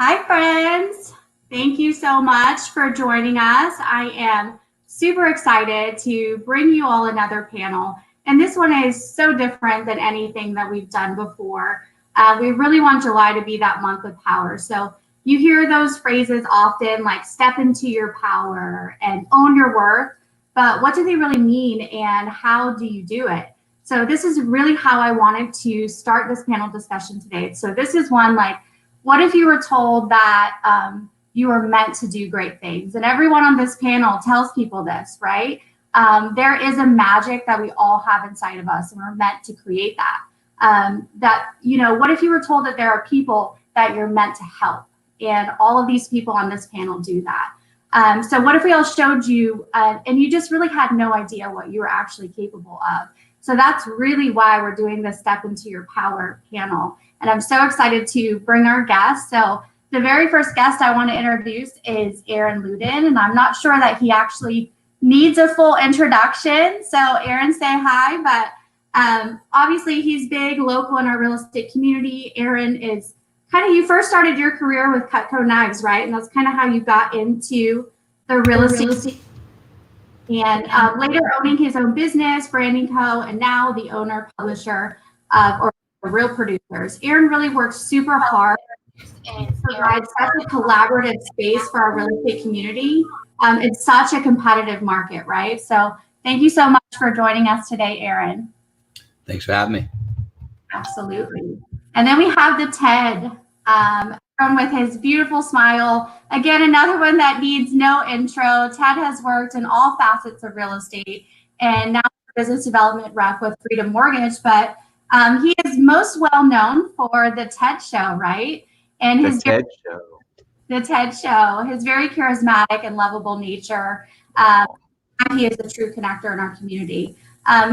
Hi, friends. Thank you so much for joining us. I am super excited to bring you all another panel. And this one is so different than anything that we've done before. We really want July to be that month of power. So you hear those phrases often like step into your power and own your worth. But what do they really mean and how do you do it? So this is really how I wanted to start this panel discussion today. So this is one like, what if you were told that you were meant to do great things? And everyone on this panel tells people this, right? There is a magic that we all have inside of us, and we're meant to create that. What if you were told that there are people that you're meant to help? And all of these people on this panel do that. So what if we all showed you, and you just really had no idea what you were actually capable of? So that's really why we're doing this Step Into Your Power panel. And I'm so excited to bring our guest. So the very first guest I want to introduce is Aaron Ludin, and I'm not sure that he actually needs a full introduction. So Aaron, say hi, but obviously he's big, local in our real estate community. Aaron is kind of, you first started your career with Cutco Knives, right? And that's kind of how you got into the real estate. And later owning his own business, Branding Co., and now the owner, publisher of Real Producers. Aaron really works super hard and provides such a collaborative space for our real estate community. It's such a competitive market, right? So thank you so much for joining us today, Aaron. Thanks for having me. Absolutely. And then we have the Ted, with his beautiful smile. Again, another one that needs no intro. Ted has worked in all facets of real estate and now business development rep with Freedom Mortgage, but he is most well known for the TED Show, right? And the TED Show, his very charismatic and lovable nature. He is a true connector in our community.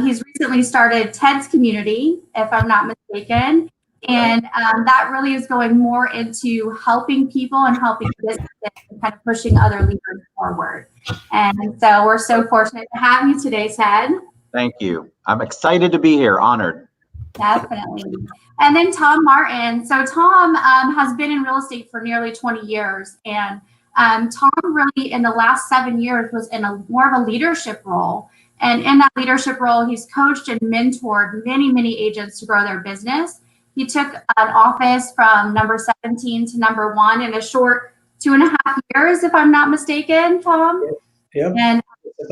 He's recently started TED's Community, if I'm not mistaken. And that really is going more into helping people and helping businesses and kind of pushing other leaders forward. And so we're so fortunate to have you today, Ted. Thank you. I'm excited to be here, honored. Definitely. And then Tom Martin. So Tom has been in real estate for nearly 20 years. And Tom really in the last 7 years was in more of a leadership role. And in that leadership role, he's coached and mentored many, many agents to grow their business. He took an office from number 17 to number 1 in a short 2.5 years, if I'm not mistaken, Tom. Yep. And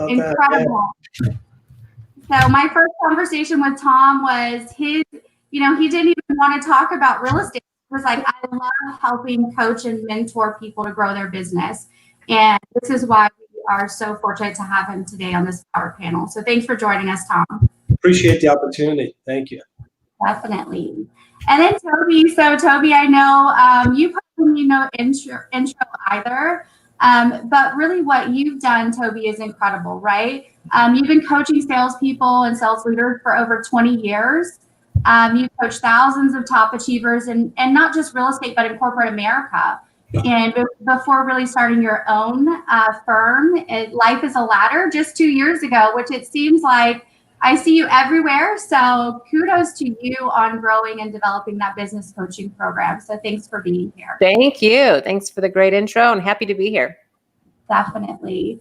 incredible. Yeah. So my first conversation with Tom was he didn't even want to talk about real estate. He was like, I love helping coach and mentor people to grow their business. And this is why we are so fortunate to have him today on this power panel. So thanks for joining us, Tom. Appreciate the opportunity. Thank you. Definitely. And then Tobi. So Tobi, I know you probably need no intro either. But really what you've done, Tobi, is incredible, right? You've been coaching salespeople and sales leaders for over 20 years. You've coached thousands of top achievers and not just real estate, but in corporate America. And before really starting your own firm, Life is a Ladder, just 2 years ago, which it seems like I see you everywhere. So kudos to you on growing and developing that business coaching program. So thanks for being here. Thank you. Thanks for the great intro and happy to be here. Definitely.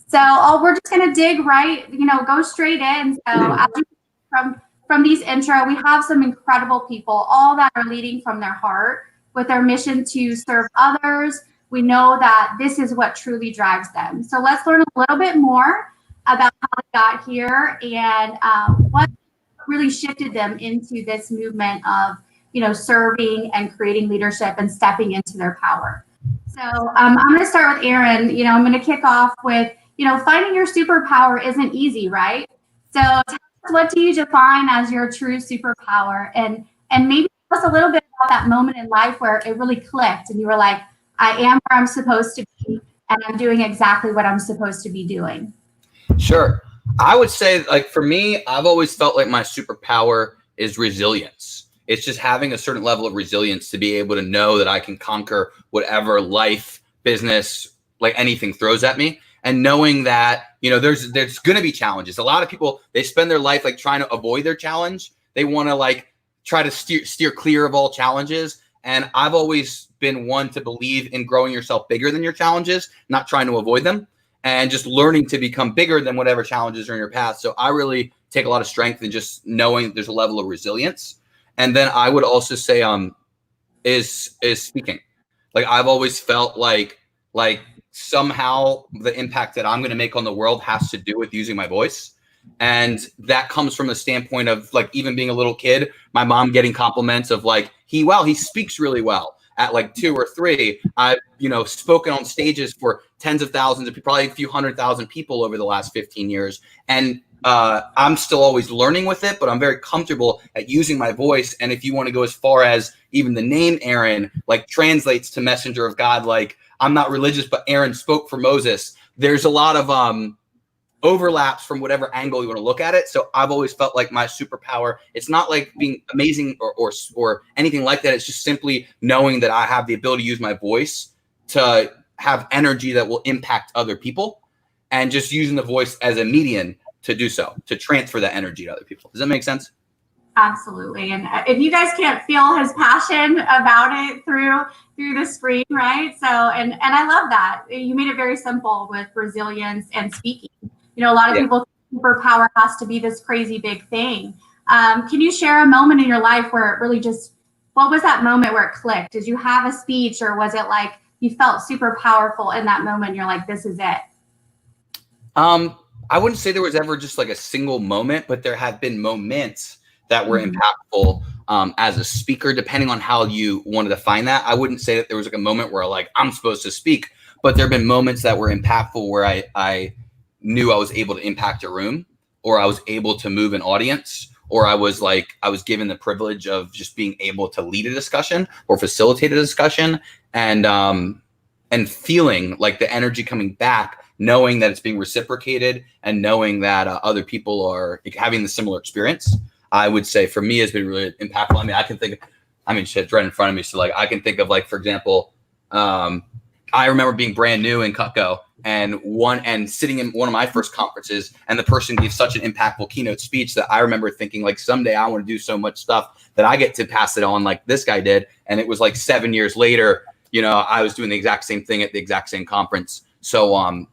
So we're just going to dig right, go straight in. So from these intro, we have some incredible people, all that are leading from their heart with their mission to serve others. We know that this is what truly drives them. So let's learn a little bit more about how they got here and what really shifted them into this movement of, serving and creating leadership and stepping into their power. So I'm going to start with Aaron. I'm going to kick off with, finding your superpower isn't easy, right? So tell us, what do you define as your true superpower? And maybe tell us a little bit about that moment in life where it really clicked and you were like, I am where I'm supposed to be and I'm doing exactly what I'm supposed to be doing. Sure. I would say, for me, I've always felt like my superpower is resilience. It's just having a certain level of resilience to be able to know that I can conquer whatever life, business, like anything throws at me. And knowing that, there's going to be challenges. A lot of people, they spend their life trying to avoid their challenge. They want to try to steer clear of all challenges. And I've always been one to believe in growing yourself bigger than your challenges, not trying to avoid them, and just learning to become bigger than whatever challenges are in your path. So I really take a lot of strength in just knowing there's a level of resilience. And then I would also say is speaking. Like I've always felt like somehow the impact that I'm going to make on the world has to do with using my voice. And that comes from the standpoint of like even being a little kid, my mom getting compliments of like he speaks really well. At like 2 or 3, I've spoken on stages for tens of thousands of people, probably a few 100,000 people over the last 15 years. And I'm still always learning with it, but I'm very comfortable at using my voice. And if you want to go as far as even the name Aaron, like translates to messenger of God, like I'm not religious, but Aaron spoke for Moses. There's a lot of overlaps from whatever angle you want to look at it. So I've always felt like my superpower, it's not like being amazing or anything like that. It's just simply knowing that I have the ability to use my voice to have energy that will impact other people, and just using the voice as a median to do so, to transfer that energy to other people. Does that make sense? Absolutely. And if you guys can't feel his passion about it through the screen, right? So, and I love that. You made it very simple with resilience and speaking. A lot of people think superpower has to be this crazy big thing. Can you share a moment in your life where it really what was that moment where it clicked? Did you have a speech, or was it like you felt super powerful in that moment? You're like, this is it. I wouldn't say there was ever just like a single moment, but there have been moments that were impactful as a speaker, depending on how you want to define that. I wouldn't say that there was like a moment where like I'm supposed to speak, but there have been moments that were impactful where I knew I was able to impact a room, or I was able to move an audience, or I was given the privilege of just being able to lead a discussion or facilitate a discussion, and feeling like the energy coming back, knowing that it's being reciprocated, and knowing that other people are having the similar experience. I would say for me has been really impactful. Shit's right in front of me. So like I can think of like, for example, I remember being brand new in Cutco and sitting in one of my first conferences, and the person gave such an impactful keynote speech that I remember thinking like someday I want to do so much stuff that I get to pass it on like this guy did. And it was like 7 years later, I was doing the exact same thing at the exact same conference. So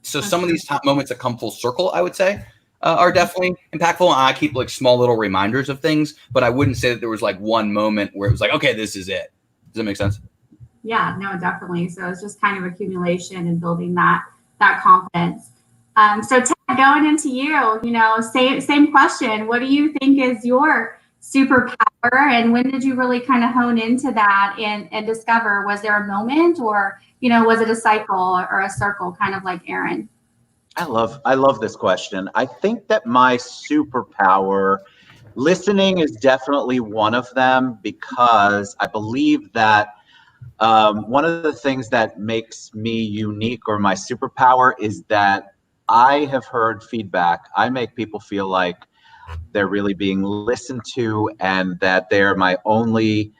some of these top moments that come full circle, I would say, are definitely impactful. And I keep like small little reminders of things, but I wouldn't say that there was like one moment where it was like, okay, this is it. Does that make sense? Yeah, no, definitely. So it's just kind of accumulation and building that confidence. So Ted, going into you, same question. What do you think is your superpower, and when did you really kind of hone into that and discover? Was there a moment, or was it a cycle or a circle, kind of like Aaron? I love this question. I think that my superpower, listening, is definitely one of them, because I believe that one of the things that makes me unique, or my superpower, is that I have heard feedback. I make people feel like they're really being listened to, and that they're my only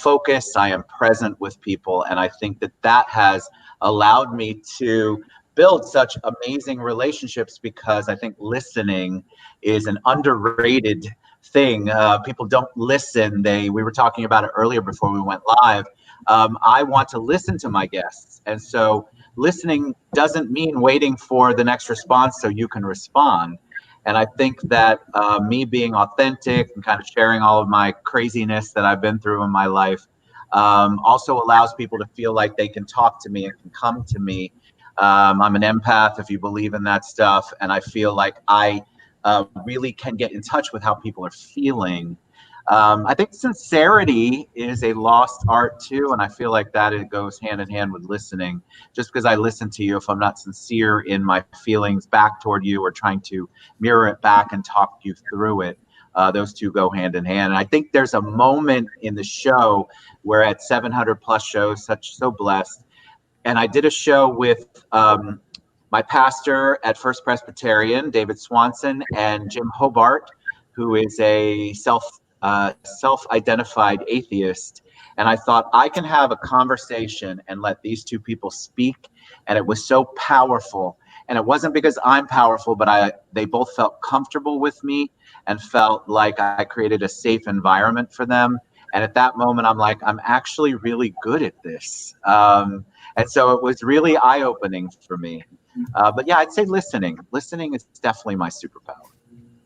focus. I am present with people, and I think that has allowed me to build such amazing relationships, because I think listening is an underrated thing. People don't listen. We were talking about it earlier before we went live. I want to listen to my guests, and so listening doesn't mean waiting for the next response so you can respond. And I think that me being authentic and kind of sharing all of my craziness that I've been through in my life also allows people to feel like they can talk to me and can come to me. I'm an empath, if you believe in that stuff, and I feel like I really can get in touch with how people are feeling. I think sincerity is a lost art too, and I feel like that it goes hand in hand with listening. Just because I listen to you, if I'm not sincere in my feelings back toward you, or trying to mirror it back and talk you through it, those two go hand in hand. And I think there's a moment in the show where at 700 plus shows, so blessed, and I did a show with my pastor at First Presbyterian, David Swanson, and Jim Hobart, who is a self-identified atheist. And I thought, I can have a conversation and let these two people speak. And it was so powerful. And it wasn't because I'm powerful, but they both felt comfortable with me and felt like I created a safe environment for them. And at that moment, I'm like, I'm actually really good at this. And so it was really eye-opening for me. But yeah, I'd say listening. Listening is definitely my superpower.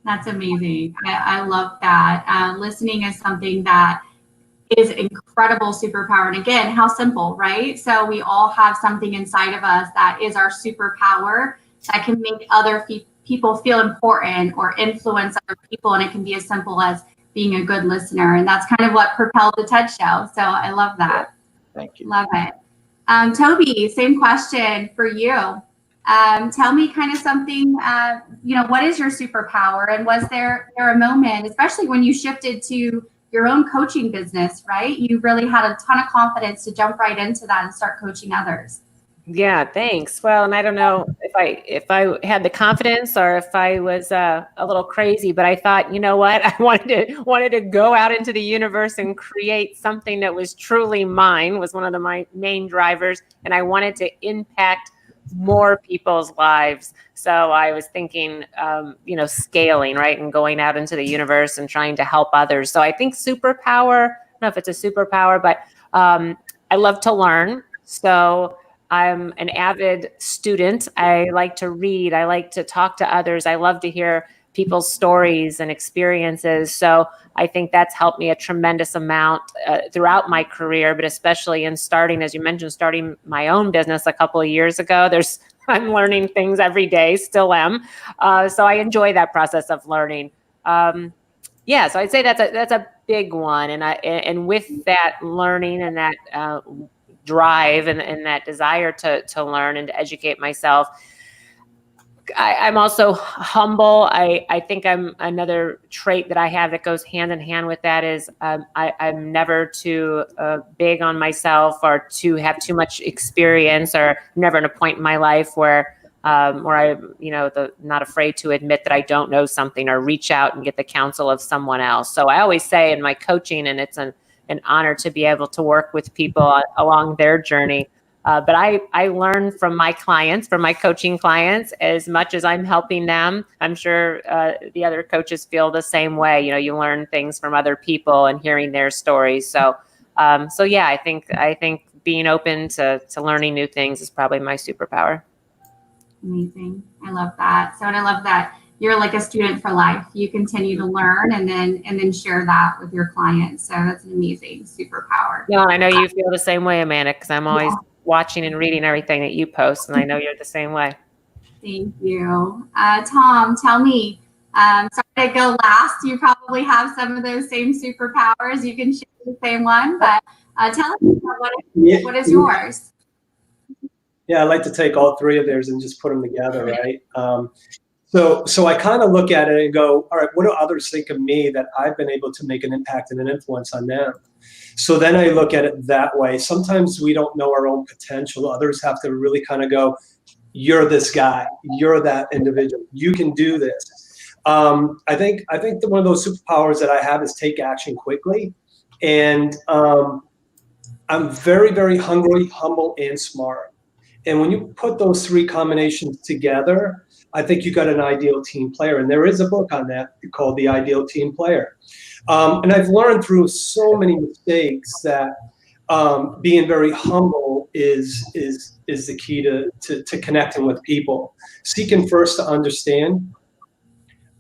That's amazing. I love that. Listening is something that is incredible superpower. And again, how simple, right? So we all have something inside of us that is our superpower that can make other people feel important or influence other people. And it can be as simple as being a good listener. And that's kind of what propelled the TED Show. So I love that. Thank you. Love it. Tobi, same question for you. Tell me kind of something, what is your superpower? And was there a moment, especially when you shifted to your own coaching business, right? You really had a ton of confidence to jump right into that and start coaching others. Yeah, thanks. Well, and I don't know if I had the confidence or if I was a little crazy, but I thought, you know what, I wanted to go out into the universe and create something that was truly mine. Was one of my main drivers, and I wanted to impact more people's lives. So I was thinking, scaling, right, and going out into the universe and trying to help others. So I think superpower. I don't know if it's a superpower, but I love to learn. So I'm an avid student. I like to read. I like to talk to others. I love to hear people's stories and experiences. So I think that's helped me a tremendous amount throughout my career, but especially in starting, as you mentioned, starting my own business a couple of years ago. I'm learning things every day, still am. So I enjoy that process of learning. So I'd say that's a big one. And with that learning and that drive and that desire to learn and to educate myself, I'm also humble. I think I'm another trait that I have that goes hand in hand with that is I'm never too big on myself or to have too much experience, or never at a point in my life where I'm not afraid to admit that I don't know something or reach out and get the counsel of someone else. So I always say in my coaching, and it's an honor to be able to work with people along their journey. But I learn from my clients, from my coaching clients, as much as I'm helping them. I'm sure the other coaches feel the same way. You learn things from other people and hearing their stories. So yeah, I think being open to learning new things is probably my superpower. Amazing. I love that. And I love that you're like a student for life. You continue to learn and then share that with your clients. So that's an amazing superpower. Yeah, I know you feel the same way, Amanda, because I'm always watching and reading everything that you post, and I know you're the same way. Thank you. Tom, tell me, sorry to go last. You probably have some of those same superpowers. You can share the same one, but tell us what is yours? Yeah, I like to take all three of theirs and just put them together, right? So I kind of look at it and go, all right, what do others think of me that I've been able to make an impact and an influence on them? So then I look at it that way. Sometimes we don't know our own potential. Others have to really kind of go, you're this guy, you're that individual, you can do this. I think that one of those superpowers that I have is take action quickly. And I'm very, very hungry, humble, and smart. And when you put those three combinations together, I think you got an ideal team player. And there is a book on that called The Ideal Team Player. And I've learned through so many mistakes that being very humble is the key to connecting with people. Seeking first to understand.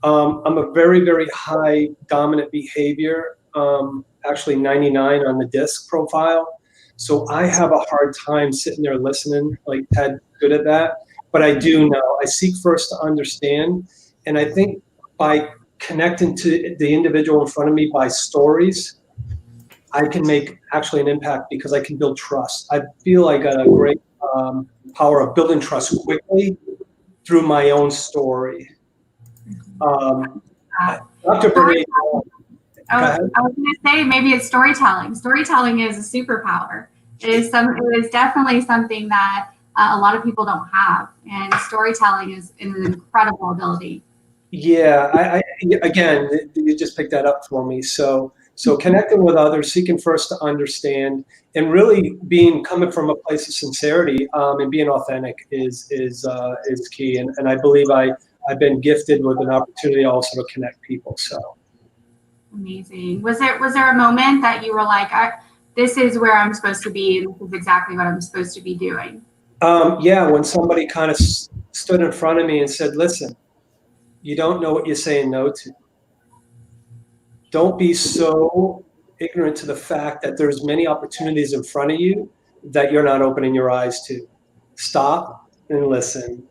I'm a very, very high dominant behavior, actually 99 on the DISC profile. So I have a hard time sitting there listening, like Ted's good at that. But I do know. I seek first to understand. And I think by connecting to the individual in front of me by stories, I can make actually an impact because I can build trust. I feel I got a great power of building trust quickly through my own story. Dr. Bernie, I was going to say maybe it's storytelling. Storytelling is a superpower. It is definitely something that a lot of people don't have, and storytelling is an incredible ability. Yeah, I again, you just picked that up for me. So connecting with others, seeking first to understand, and really coming from a place of sincerity and being authentic is key. And I believe I've been gifted with an opportunity also to connect people. So Amazing. Was there a moment that you were like, this is where I'm supposed to be, and this is exactly what I'm supposed to be doing? Yeah, when somebody kind of stood in front of me and said, listen, you don't know what you're saying no to. Don't be so ignorant to the fact that there's many opportunities in front of you that you're not opening your eyes to. Stop and listen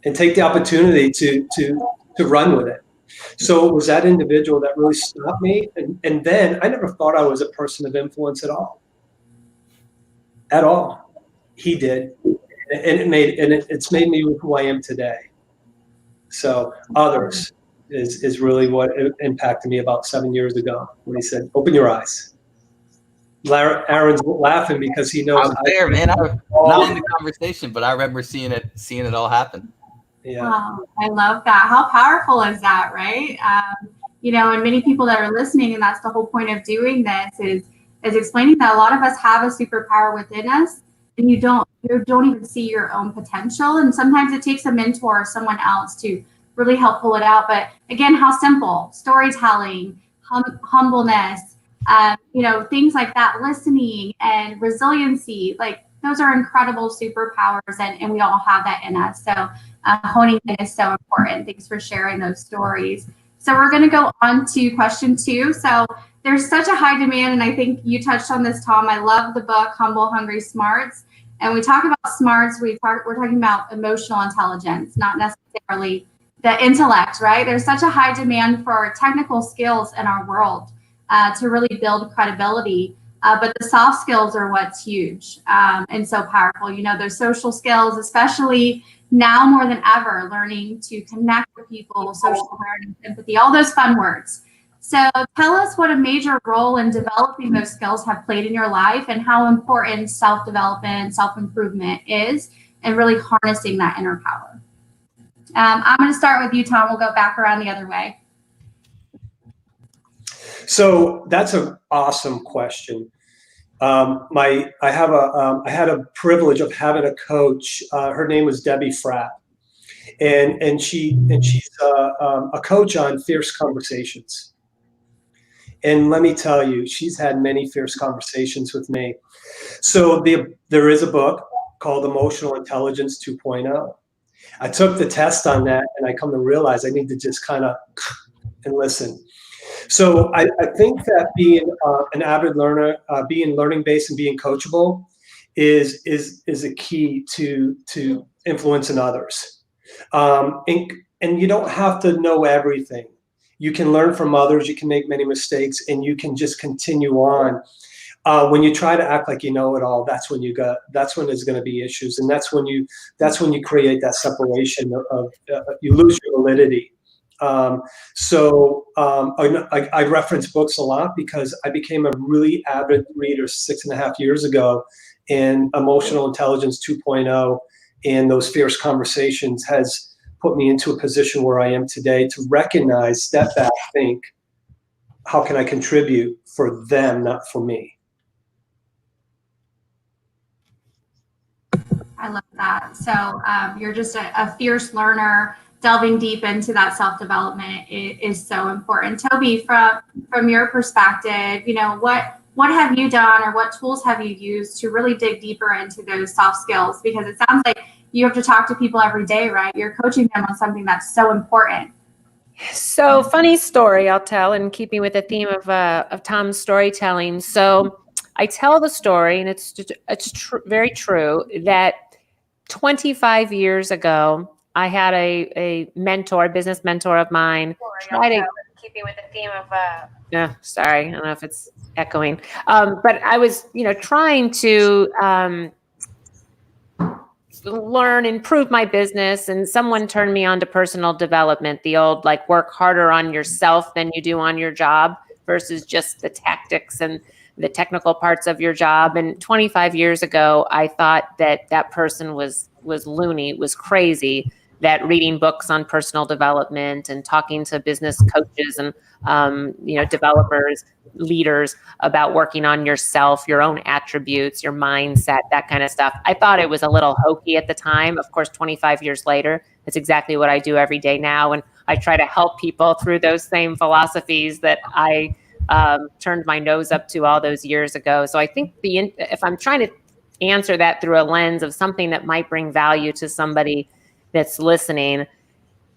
and take the opportunity to run with it. So it was that individual that really stopped me. And then I never thought I was a person of influence at all. At all. He did. And it's made me who I am today. So others is really what impacted me about 7 years ago when he said, open your eyes. Aaron's laughing because he knows. I was there, man. Not in the conversation, but I remember seeing it all happen. Yeah. Wow, I love that. How powerful is that, right? And many people that are listening, and that's the whole point of doing this, is explaining that a lot of us have a superpower within us, and you don't even see your own potential. And sometimes it takes a mentor or someone else to really help pull it out. But again, how simple: storytelling, humbleness, things like that, listening and resiliency. Like, those are incredible superpowers, and we all have that in us. So honing it is so important. Thanks for sharing those stories. So we're going to go on to question 2. So there's such a high demand, and I think you touched on this, Tom. I love the book, Humble, Hungry, Smarts. And we talk about smarts, we're talking about emotional intelligence, not necessarily the intellect, right? There's such a high demand for technical skills in our world to really build credibility. But the soft skills are what's huge and so powerful. Those social skills, especially now more than ever, learning to connect with people, social awareness, empathy, all those fun words. So tell us what a major role in developing those skills have played in your life, and how important self-development, self-improvement is, and really harnessing that inner power. I'm going to start with you, Tom. We'll go back around the other way. So that's an awesome question. I had a privilege of having a coach. Her name was Debbie Fratt, and she's a coach on fierce conversations. And let me tell you, she's had many fierce conversations with me. So there is a book called Emotional Intelligence 2.0. I took the test on that, and I come to realize I need to just kind of and listen. So I think that being an avid learner, being learning-based and being coachable is a key to influencing others. And you don't have to know everything. You can learn from others. You can make many mistakes, and you can just continue on. When you try to act like you know it all, that's when there's going to be issues, and that's when you create that separation of you lose your validity. I reference books a lot because I became a really avid reader 6.5 years ago, and Emotional Intelligence 2.0 and those fierce conversations has put me into a position where I am today to recognize, step back, think, how can I contribute for them, not for me? I love that. So you're just a fierce learner. Delving deep into that self-development is so important. Tobi, from your perspective, what have you done, or what tools have you used to really dig deeper into those soft skills? Because it sounds like you have to talk to people every day, right? You're coaching them on something that's so important. So, funny story I'll tell, in keeping with the theme of Tom's storytelling. So I tell the story, and it's very true, that 25 years ago, I had a mentor, a business mentor of mine. Keeping with the theme of sorry, I don't know if it's echoing, but I was, trying to learn, improve my business, and someone turned me on to personal development, the old work harder on yourself than you do on your job versus just the tactics and the technical parts of your job. And 25 years ago, I thought that person was loony, was crazy, that reading books on personal development and talking to business coaches and developers, leaders about working on yourself, your own attributes, your mindset, that kind of stuff. I thought it was a little hokey at the time. Of course, 25 years later, it's exactly what I do every day now. And I try to help people through those same philosophies that I turned my nose up to all those years ago. So I think if I'm trying to answer that through a lens of something that might bring value to somebody that's listening,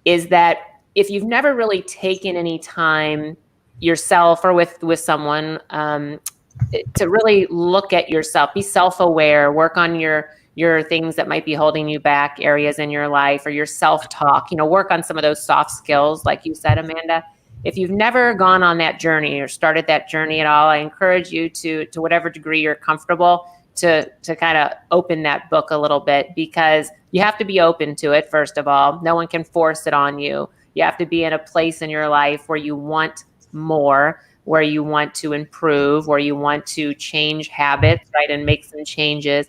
is that if you've never really taken any time yourself or with someone to really look at yourself, be self-aware, work on your things that might be holding you back, areas in your life, or your self-talk, work on some of those soft skills, like you said, Amanda. If you've never gone on that journey or started that journey at all, I encourage you to whatever degree you're comfortable to kind of open that book a little bit, because you have to be open to it. First of all, no one can force it on you. You have to be in a place in your life where you want more, where you want to improve, where you want to change habits, right, and make some changes.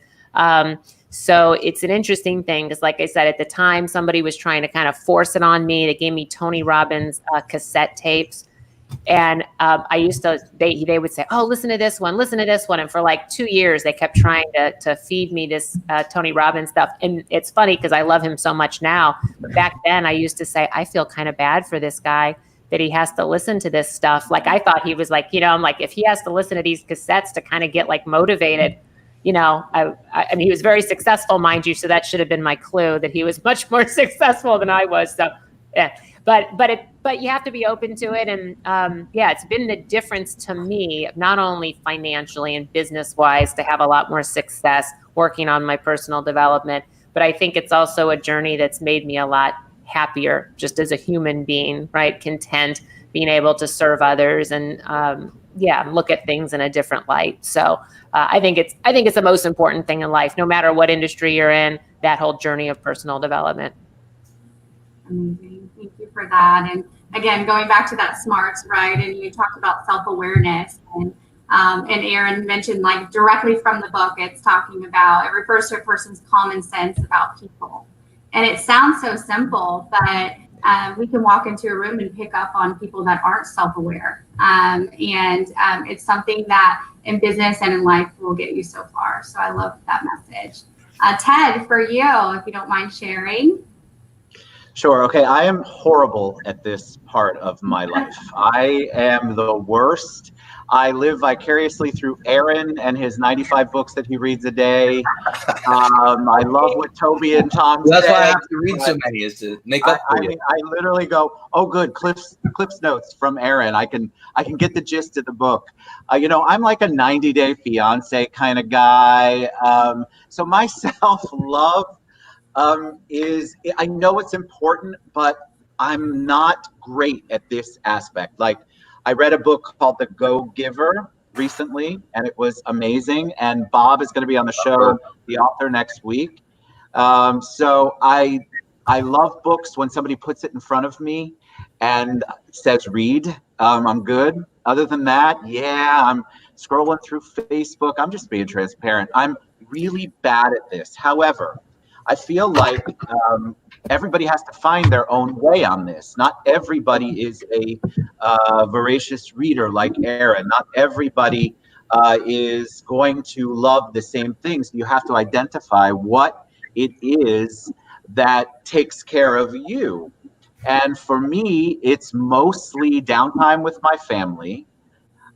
So it's an interesting thing, because like I said, at the time, somebody was trying to kind of force it on me. They gave me Tony Robbins cassette tapes. And I used to, they would say, oh, listen to this one. And for like 2 years, they kept trying to feed me this Tony Robbins stuff. And it's funny because I love him so much now. But back then I used to say, I feel kind of bad for this guy that he has to listen to this stuff. Like, I thought he was like, I'm like, if he has to listen to these cassettes to kind of get like motivated, I mean, he was very successful, mind you. So that should have been my clue that he was much more successful than I was. So, yeah. But you have to be open to it. And it's been the difference to me, not only financially and business wise, to have a lot more success working on my personal development, but I think it's also a journey that's made me a lot happier just as a human being, right? Content, being able to serve others and look at things in a different light. So I think it's the most important thing in life, no matter what industry you're in, that whole journey of personal development. Amazing. Thank you for that. And again, going back to that smarts, right? And you talked about self-awareness, and Aaron mentioned, like, directly from the book, it's talking about, it refers to a person's common sense about people. And it sounds so simple, but we can walk into a room and pick up on people that aren't self-aware. It's something that in business and in life will get you so far. So I love that message. Ted, for you, if you don't mind sharing. Sure. Okay. I am horrible at this part of my life. I am the worst. I live vicariously through Aaron and his 95 books that he reads a day. I love what Tobi and Tom That's say. why I have to read so many, is to make up for you. Mean, I literally go, oh, good, Cliff's notes from Aaron. I can get the gist of the book. I'm like a 90-day fiance kind of guy. So my self-love is, I know it's important, but I'm not great at this aspect. Like, I read a book called The Go-Giver recently, and it was amazing. And Bob is going to be on the show, the author, next week. So I love books when somebody puts it in front of me and says, read. I'm good. Other than that, I'm scrolling through Facebook. I'm just being transparent. I'm really bad at this. However, I feel like everybody has to find their own way on this. Not everybody is a voracious reader like Aaron. Not everybody is going to love the same things. You have to identify what it is that takes care of you. And for me, it's mostly downtime with my family,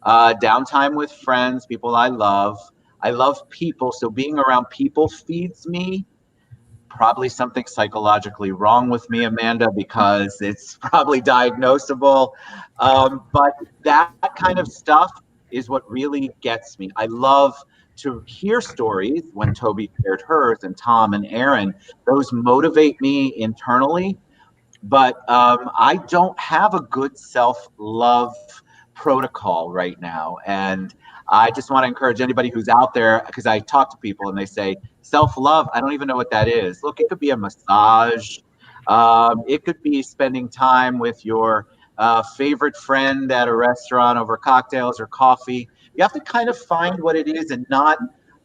downtime with friends, people I love. I love people, so being around people feeds me. Probably something psychologically wrong with me, Amanda, because it's probably diagnosable. But that kind of stuff is what really gets me. I love to hear stories when Tobi shared hers, and Tom and Aaron. Those motivate me internally. But I don't have a good self-love protocol right now. And I just want to encourage anybody who's out there, because I talk to people and they say, self-love, I don't even know what that is. Look, it could be a massage. It could be spending time with your favorite friend at a restaurant over cocktails or coffee. You have to kind of find what it is and not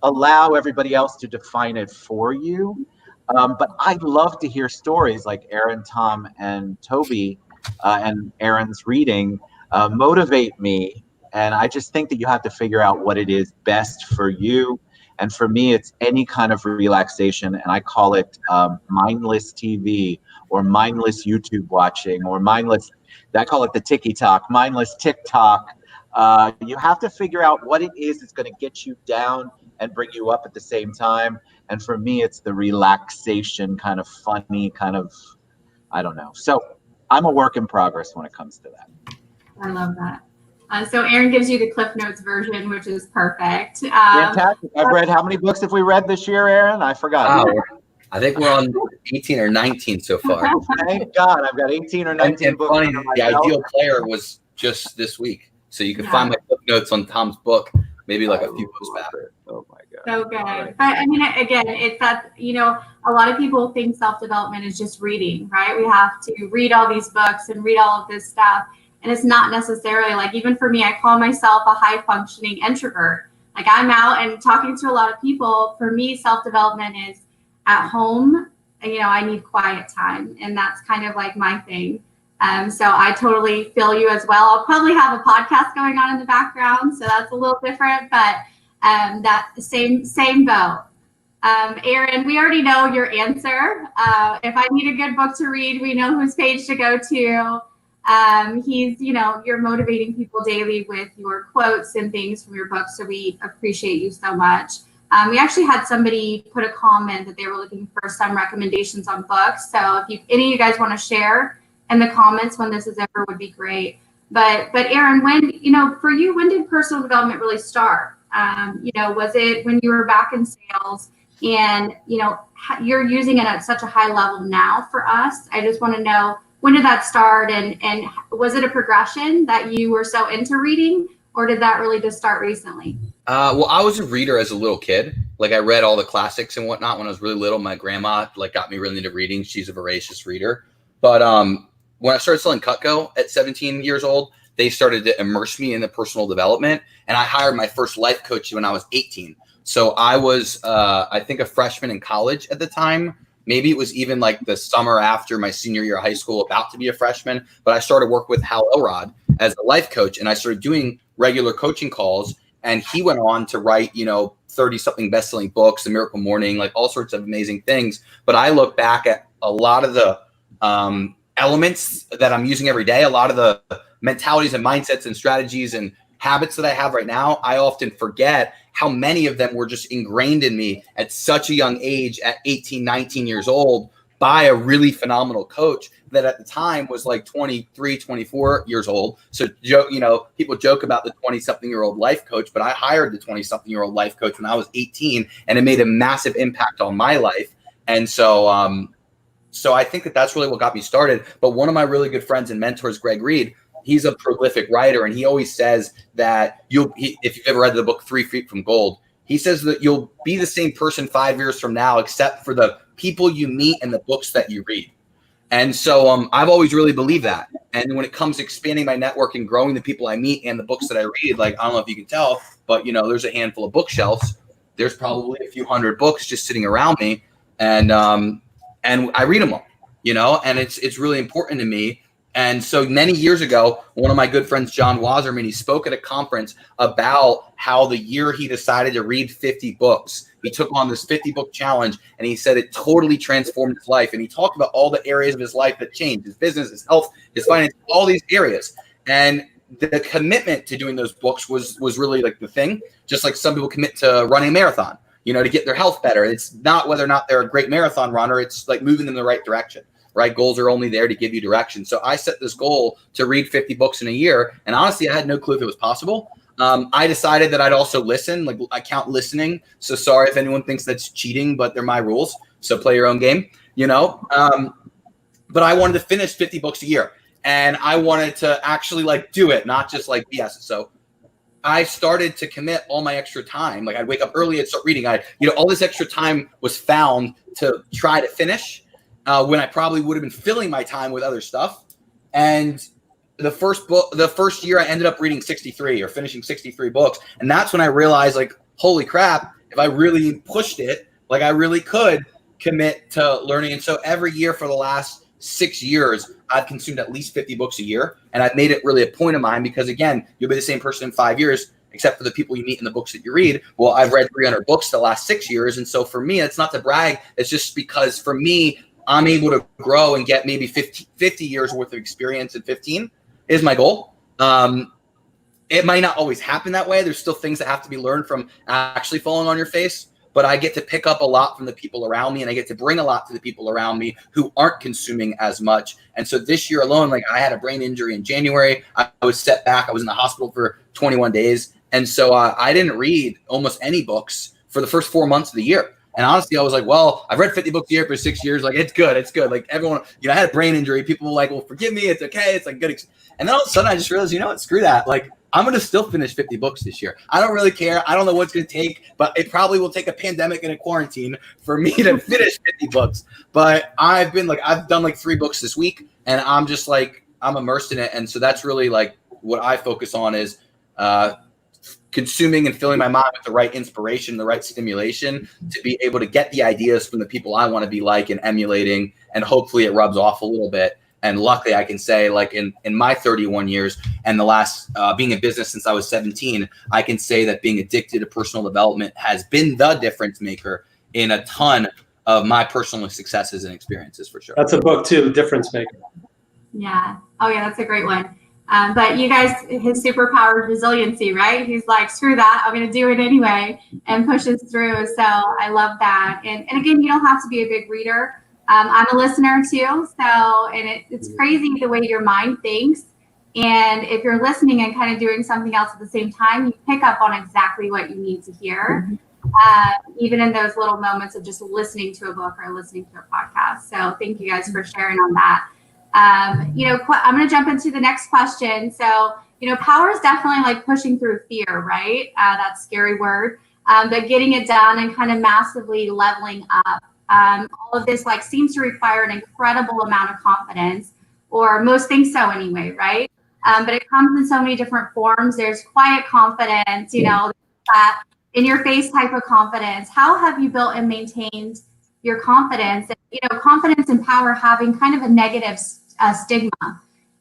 allow everybody else to define it for you. But I'd love to hear stories like Aaron, Tom, and Tobi and Aaron's reading motivate me. And I just think that you have to figure out what it is best for you. And for me, it's any kind of relaxation, and I call it mindless TV or mindless YouTube watching or mindless, I call it the TikTok, mindless TikTok. You have to figure out what it is that's going to get you down and bring you up at the same time. And for me, it's the relaxation kind of funny kind of, I don't know. So I'm a work in progress when it comes to that. I love that. So Aaron gives you the Cliff Notes version, which is perfect. Fantastic. I've read, how many books have we read this year, Aaron? I forgot. I think we're on 18 or 19 so far. Thank God, I've got 18 or 19 and books. funny, the ideal player was just this week. So you can find my Cliff Notes on Tom's book, maybe like a few books back. Oh my God. So good. But I mean, again, it's that, a lot of people think self-development is just reading, right? We have to read all these books and read all of this stuff. And it's not necessarily like, even for me, I call myself a high functioning introvert. Like, I'm out and talking to a lot of people. For me, self-development is at home. I need quiet time, and that's kind of like my thing. So I totally feel you as well. I'll probably have a podcast going on in the background, so that's a little different, but that same boat. Aaron, we already know your answer. If I need a good book to read, we know whose page to go to. You're motivating people daily with your quotes and things from your book, so we appreciate you so much. We actually had somebody put a comment that they were looking for some recommendations on books. So if any of you guys want to share in the comments when this is over, would be great. But Aaron, for you, when did personal development really start? Was it when you were back in sales and, you're using it at such a high level now for us? I just want to know, when did that start, and was it a progression that you were so into reading, or did that really just start recently? Well, I was a reader as a little kid. Like, I read all the classics and whatnot when I was really little. My grandma got me really into reading. She's a voracious reader. But when I started selling Cutco at 17 years old, they started to immerse me in the personal development. And I hired my first life coach when I was 18. So I was, I think, a freshman in college at the time. Maybe it was even like the summer after my senior year of high school, about to be a freshman. But I started work with Hal Elrod as a life coach, and I started doing regular coaching calls. And he went on to write, 30-something best-selling books, The Miracle Morning, like all sorts of amazing things. But I look back at a lot of the elements that I'm using every day, a lot of the mentalities and mindsets and strategies and habits that I have right now. I often forget how many of them were just ingrained in me at such a young age, at 18, 19 years old, by a really phenomenal coach that at the time was like 23, 24 years old. So, people joke about the 20-something-year-old life coach, but I hired the 20-something-year-old life coach when I was 18, and it made a massive impact on my life. And so I think that's really what got me started. But one of my really good friends and mentors, Greg Reed, he's a prolific writer, and he always says that if you've ever read the book 3 Feet from Gold, he says that you'll be the same person 5 years from now, except for the people you meet and the books that you read. And so I've always really believed that. And when it comes to expanding my network and growing the people I meet and the books that I read, like, I don't know if you can tell, but there's a handful of bookshelves. There's probably a few hundred books just sitting around me, and I read them all, and it's really important to me. And so many years ago, one of my good friends, John Wasserman, he spoke at a conference about how the year he decided to read 50 books, he took on this 50-book challenge, and he said it totally transformed his life. And he talked about all the areas of his life that changed: his business, his health, his finance, all these areas. And the commitment to doing those books was really like the thing, just like some people commit to running a marathon, to get their health better. It's not whether or not they're a great marathon runner. It's like moving them in the right direction. Right? Goals are only there to give you direction. So I set this goal to read 50 books in a year. And honestly, I had no clue if it was possible. I decided that I'd also listen. Like, I count listening. So sorry if anyone thinks that's cheating, but they're my rules. So play your own game, But I wanted to finish 50 books a year. And I wanted to actually do it, not just BS. So I started to commit all my extra time. Like, I'd wake up early and start reading. All this extra time was found to try to finish. When I probably would have been filling my time with other stuff. And the first year I ended up reading 63 or finishing 63 books. And that's when I realized, holy crap, if I really pushed it, I really could commit to learning. And so every year for the last 6 years, I've consumed at least 50 books a year. And I've made it really a point of mine because, again, you'll be the same person in 5 years, except for the people you meet in the books that you read. Well, I've read 300 books the last 6 years. And so for me, it's not to brag. It's just because for me, I'm able to grow and get maybe 50 years worth of experience in 15 is my goal. It might not always happen that way. There's still things that have to be learned from actually falling on your face, but I get to pick up a lot from the people around me, and I get to bring a lot to the people around me who aren't consuming as much. And so this year alone, like I had a brain injury in January. I was set back. I was in the hospital for 21 days. And so I didn't read almost any books for the first 4 months of the year. And honestly, I was like, well, I've read 50 books a year for 6 years. Like, it's good. It's good. Like everyone, I had a brain injury. People were like, well, forgive me. It's okay. It's like good. And then all of a sudden I just realized, you know what, screw that. Like, I'm going to still finish 50 books this year. I don't really care. I don't know what it's going to take, but it probably will take a pandemic and a quarantine for me to finish 50 books. But I've done like 3 books this week, and I'm just like, I'm immersed in it. And so that's really like what I focus on is consuming and filling my mind with the right inspiration, the right stimulation to be able to get the ideas from the people I want to be like and emulating. And hopefully it rubs off a little bit. And luckily, I can say, like in my 31 years and the last being in business since I was 17, I can say that being addicted to personal development has been the difference maker in a ton of my personal successes and experiences, for sure. That's a book too, Difference Maker. Yeah. Oh, yeah, that's a great one. But you guys, his superpower is resiliency, right? He's like, screw that, I'm going to do it anyway, and pushes through. So I love that. And again, you don't have to be a big reader. I'm a listener too, so it's crazy the way your mind thinks. And if you're listening and kind of doing something else at the same time, you pick up on exactly what you need to hear, even in those little moments of just listening to a book or listening to a podcast. So thank you guys for sharing on that. I'm going to jump into the next question. So, power is definitely like pushing through fear, right? That scary word, but getting it done and kind of massively leveling up. All of this like seems to require an incredible amount of confidence, or most think so anyway, right? But it comes in so many different forms. There's quiet confidence, that in your face type of confidence. How have you built and maintained your confidence? And, confidence and power having kind of a negative stigma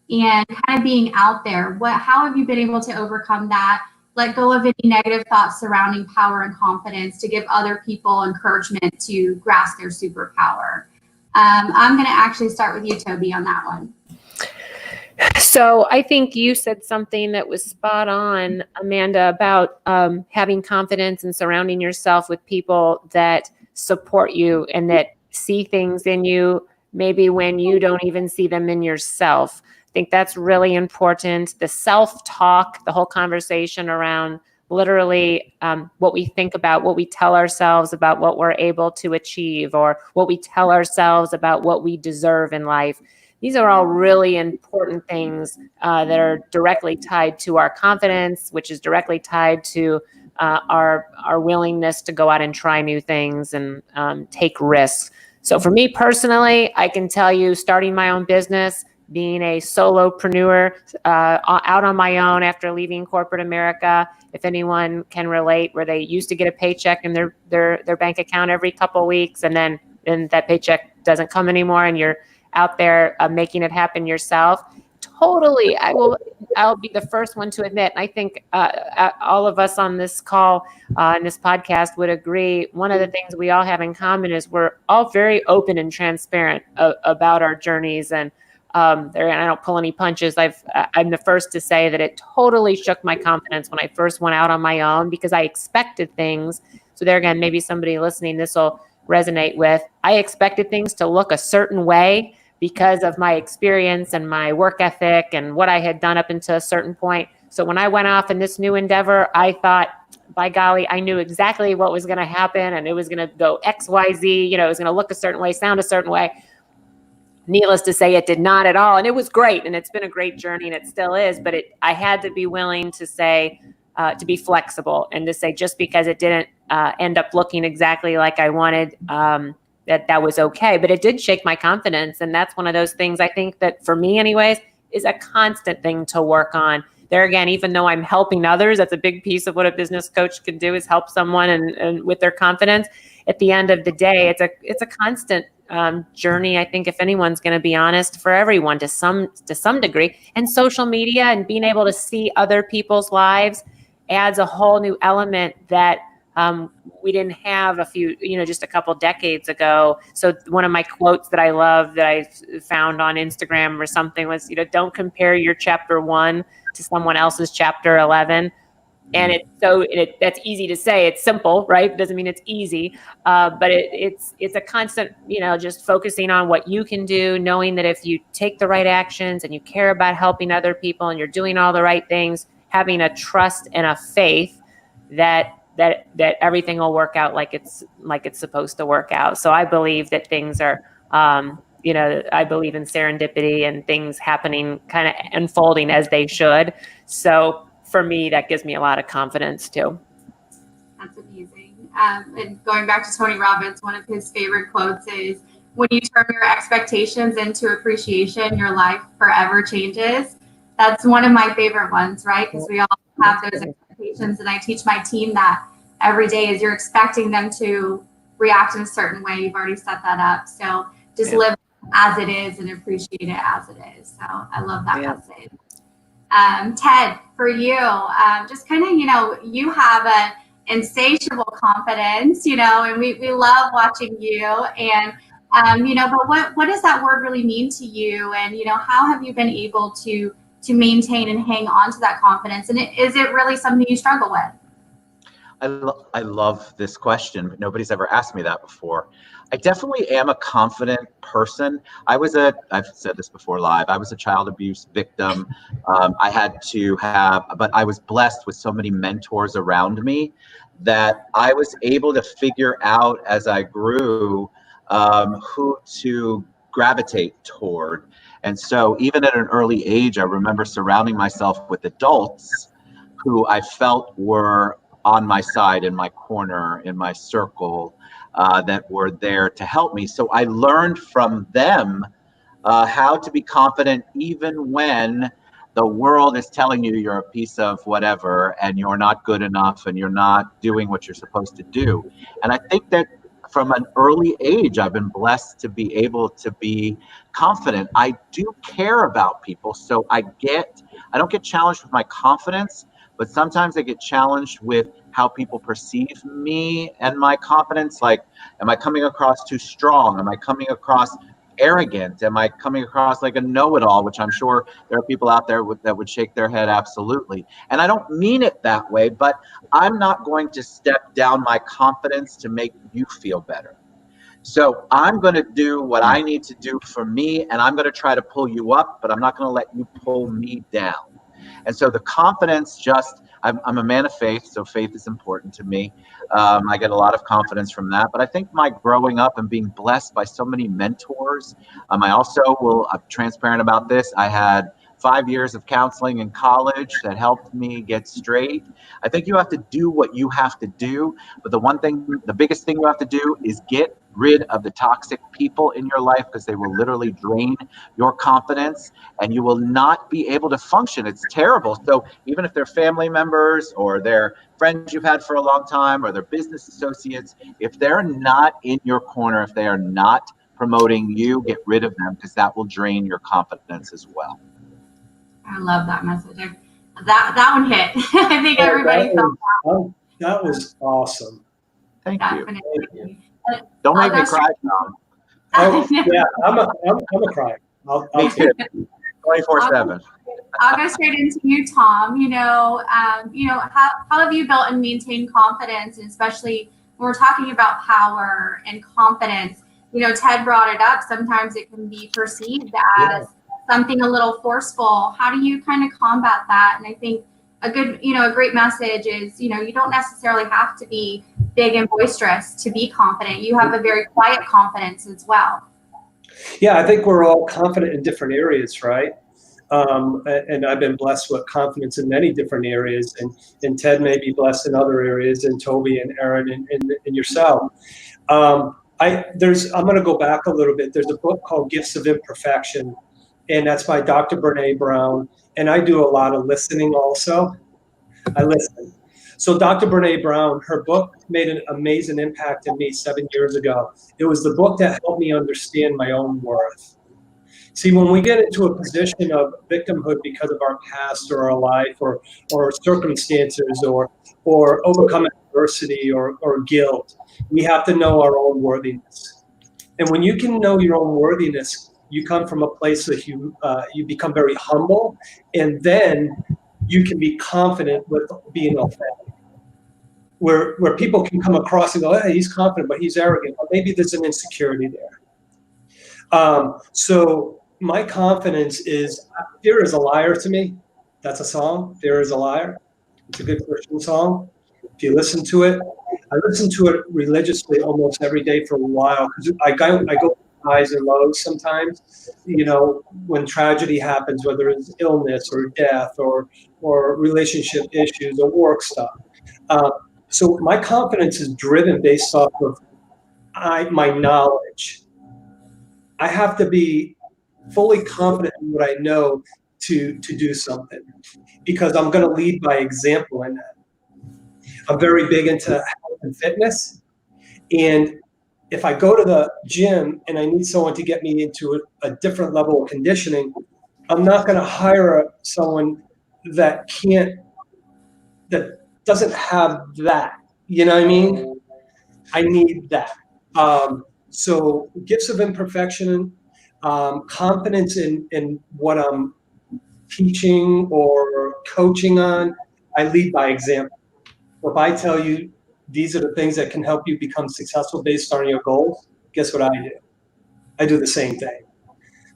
and kind of being out there. How have you been able to overcome that? Let go of any negative thoughts surrounding power and confidence to give other people encouragement to grasp their superpower. I'm going to actually start with you, Tobi, on that one. So I think you said something that was spot on, Amanda, about having confidence and surrounding yourself with people that support you and that see things in you, maybe when you don't even see them in yourself. I think that's really important. The self-talk, the whole conversation around literally what we think about, what we tell ourselves about what we're able to achieve, or what we tell ourselves about what we deserve in life. These are all really important things that are directly tied to our confidence, which is directly tied to our willingness to go out and try new things and take risks. So for me personally, I can tell you, starting my own business, being a solopreneur out on my own after leaving corporate America, if anyone can relate, where they used to get a paycheck in their bank account every couple of weeks, and then that paycheck doesn't come anymore, and you're out there making it happen yourself. Totally, I'll be the first one to admit, and I think all of us on this call, in this podcast would agree, one of the things we all have in common is we're all very open and transparent about our journeys, and I don't pull any punches. I'm the first to say that it totally shook my confidence when I first went out on my own, because I expected things. So there again, maybe somebody listening, this will resonate with. I expected things to look a certain way because of my experience and my work ethic and what I had done up until a certain point. So when I went off in this new endeavor, I thought, by golly, I knew exactly what was going to happen, and it was going to go X, Y, Z. It was going to look a certain way, sound a certain way. Needless to say, it did not at all. And it was great. And it's been a great journey, and it still is. But I had to be willing to say, to be flexible, and to say, just because it didn't end up looking exactly like I wanted, that was okay. But it did shake my confidence. And that's one of those things, I think, that for me anyways, is a constant thing to work on. There again, even though I'm helping others, that's a big piece of what a business coach can do, is help someone and with their confidence. At the end of the day, it's a constant journey. I think if anyone's going to be honest, for everyone to some degree, and social media and being able to see other people's lives adds a whole new element that we didn't have just a couple decades ago. So one of my quotes that I love that I found on Instagram or something was, don't compare your chapter 1 to someone else's chapter 11. And that's easy to say. It's simple, right? It doesn't mean it's easy, but it's a constant, just focusing on what you can do, knowing that if you take the right actions and you care about helping other people and you're doing all the right things, having a trust and a faith that everything will work out like it's supposed to work out. So I believe that things are, I believe in serendipity and things happening, kind of unfolding as they should. So for me, that gives me a lot of confidence too. That's amazing. And going back to Tony Robbins, one of his favorite quotes is, when you turn your expectations into appreciation, your life forever changes. That's one of my favorite ones, right? Because we all have those expectations, and I teach my team that every day is you're expecting them to react in a certain way. You've already set that up. So just live as it is and appreciate it as it is. So I love that message. Ted, for you, just kind of, you have an insatiable confidence, and we love watching you. And, but what does that word really mean to you? And, how have you been able to maintain and hang on to that confidence? And is it really something you struggle with? I love this question, but nobody's ever asked me that before. I definitely am a confident person. I've said this before live, I was a child abuse victim. But I was blessed with so many mentors around me that I was able to figure out as I grew who to gravitate toward. And so even at an early age, I remember surrounding myself with adults who I felt were on my side, in my corner, in my circle, that were there to help me. So I learned from them how to be confident even when the world is telling you you're a piece of whatever and you're not good enough and you're not doing what you're supposed to do. And I think that from an early age, I've been blessed to be able to be confident. I do care about people, so I don't get challenged with my confidence, but sometimes I get challenged with how people perceive me and my confidence. Like, am I coming across too strong? Am I coming across arrogant? Am I coming across like a know-it-all, which I'm sure there are people out there that would shake their head absolutely. And I don't mean it that way, but I'm not going to step down my confidence to make you feel better. So I'm going to do what I need to do for me, and I'm going to try to pull you up, but I'm not going to let you pull me down. And so the confidence I'm a man of faith, so faith is important to me. I get a lot of confidence from that. But I think my growing up and being blessed by so many mentors, I'm transparent about this. I had 5 years of counseling in college that helped me get straight. I think you have to do what you have to do. But the biggest thing you have to do is get rid of the toxic people in your life, because they will literally drain your confidence and you will not be able to function. It's terrible. So even if they're family members or they're friends you've had for a long time or they're business associates, if they're not in your corner, if they are not promoting you, get rid of them, because that will drain your confidence as well. I love that message. That one hit. I think everybody felt that. That was awesome. Thank Definitely. you. Don't make me cry, Tom. Oh, yeah, I'm a crier. Me too. 24/7. I'll go straight into you, Tom. How have you built and maintained confidence, and especially when we're talking about power and confidence? Ted brought it up. Sometimes it can be perceived as something a little forceful. How do you kind of combat that? And I think a great message is, you don't necessarily have to be big and boisterous to be confident. You have a very quiet confidence as well. Yeah, I think we're all confident in different areas, right? And I've been blessed with confidence in many different areas, and Ted may be blessed in other areas, and Tobi and Aaron and yourself. I'm going to go back a little bit. There's a book called Gifts of Imperfection, and that's by Dr. Brene Brown. And I do a lot of listening also. I listen. So Dr. Brene Brown, her book made an amazing impact on me 7 years ago. It was the book that helped me understand my own worth. See, when we get into a position of victimhood because of our past or our life or circumstances or overcome adversity or guilt, we have to know our own worthiness. And when you can know your own worthiness, you come from a place that you become very humble, and then you can be confident with being authentic. Where people can come across and go, hey, he's confident, but he's arrogant. Or maybe there's an insecurity there. So my confidence is, fear is a liar to me. That's a song, Fear is a Liar. It's a good Christian song. If you listen to it, I listen to it religiously almost every day for a while, because I go highs and lows sometimes. You know, when tragedy happens, whether it's illness or death or relationship issues or work stuff. So my confidence is driven based off of my knowledge. I have to be fully confident in what I know to do something, because I'm going to lead by example in that. I'm very big into health and fitness, and if I go to the gym and I need someone to get me into a different level of conditioning, I'm not going to hire someone that doesn't have that. You know what I mean? I need that. So gifts of imperfection, confidence in what I'm teaching or coaching on, I lead by example. If I tell you these are the things that can help you become successful based on your goals, guess what I do? I do the same thing.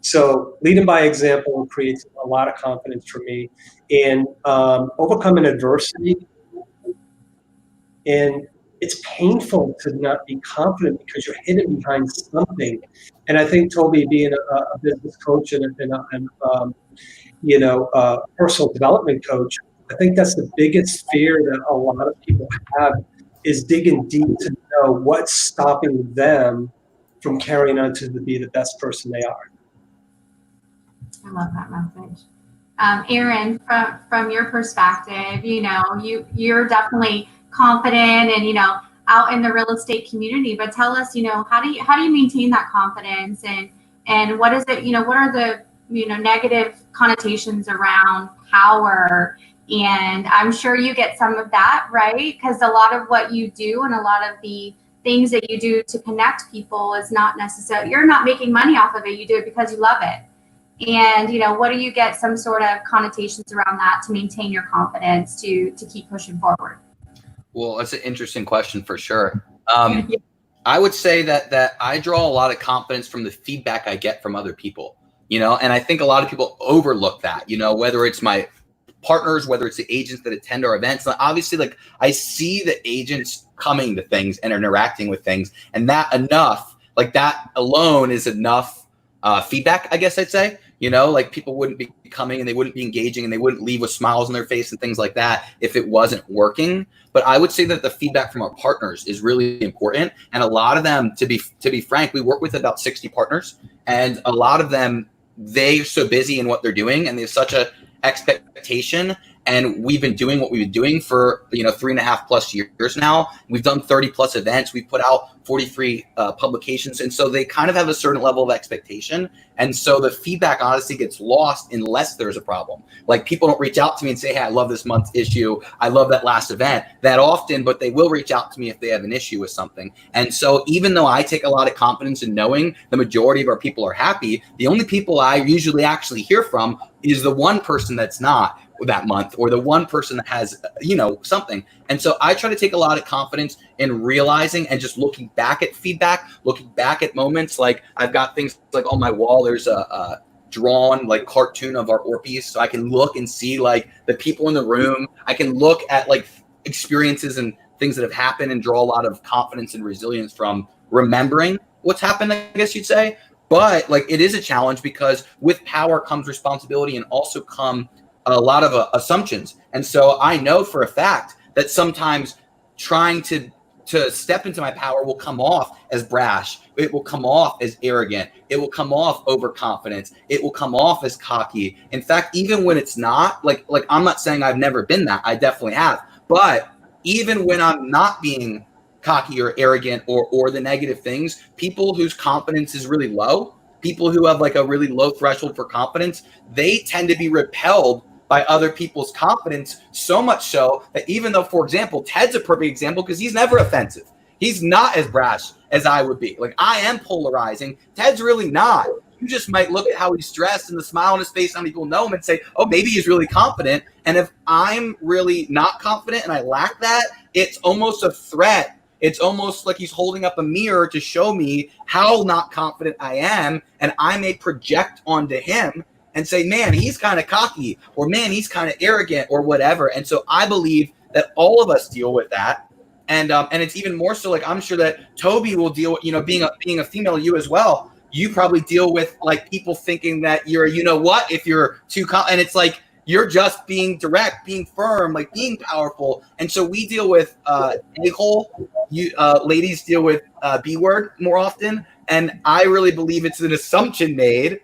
So leading by example creates a lot of confidence for me in overcoming adversity. And it's painful to not be confident because you're hidden behind something. And I think Tobi, being a business coach and personal development coach, I think that's the biggest fear that a lot of people have, is digging deep to know what's stopping them from carrying on to be the best person they are. I love that message. Aaron, from your perspective, you're definitely confident and, out in the real estate community, but tell us, how do you maintain that confidence, and what is it, what are the, negative connotations around power? And I'm sure you get some of that, right? Because a lot of what you do and a lot of the things that you do to connect people is not necessarily, you're not making money off of it. You do it because you love it. And, what do you get some sort of connotations around that to maintain your confidence to keep pushing forward? Well, that's an interesting question for sure. I would say that I draw a lot of confidence from the feedback I get from other people, and I think a lot of people overlook that, whether it's my partners, whether it's the agents that attend our events. Obviously, like, I see the agents coming to things and interacting with things, and that alone is enough feedback, I guess I'd say. Like, people wouldn't be coming and they wouldn't be engaging and they wouldn't leave with smiles on their face and things like that if it wasn't working. But I would say that the feedback from our partners is really important. And a lot of them, to be frank, we work with about 60 partners, and a lot of them, they're so busy in what they're doing and there's such a expectation. And we've been doing what we've been doing for 3.5+ years now. We've done 30+ events. We've put out 43 publications, and so they kind of have a certain level of expectation. And so the feedback honestly gets lost unless there's a problem. Like, people don't reach out to me and say, "Hey, I love this month's issue. I love that last event," that often, but they will reach out to me if they have an issue with something. And so even though I take a lot of confidence in knowing the majority of our people are happy, the only people I usually actually hear from is the one person that's not that month, or the one person that has, something. And so I try to take a lot of confidence in realizing and just looking back at feedback, looking back at moments. Like, I've got things like on my wall, there's a drawn like cartoon of our Orpies. So I can look and see like the people in the room. I can look at like experiences and things that have happened and draw a lot of confidence and resilience from remembering what's happened, I guess you'd say. But like, it is a challenge because with power comes responsibility and also come a lot of assumptions. And so I know for a fact that sometimes trying to step into my power will come off as brash. It will come off as arrogant. It will come off overconfidence. It will come off as cocky. In fact, even when it's not, like I'm not saying I've never been that. I definitely have. But even when I'm not being cocky or arrogant or the negative things, people whose confidence is really low, people who have like a really low threshold for confidence, they tend to be repelled by other people's confidence, so much so that even though, for example, Ted's a perfect example because he's never offensive. He's not as brash as I would be. Like, I am polarizing. Ted's really not. You just might look at how he's dressed and the smile on his face, how many people know him, and say, oh, maybe he's really confident. And if I'm really not confident and I lack that, it's almost a threat. It's almost like he's holding up a mirror to show me how not confident I am. And I may project onto him and say, man, he's kind of cocky, or man, he's kind of arrogant, or whatever. And so I believe that all of us deal with that. And it's even more so, like, I'm sure that Tobi will deal with, you know, being a female, you as well. You probably deal with like people thinking that you're, you know what, if you're too, and it's like, you're just being direct, being firm, like being powerful. And so we deal with a-hole. You ladies deal with B-word more often. And I really believe it's an assumption made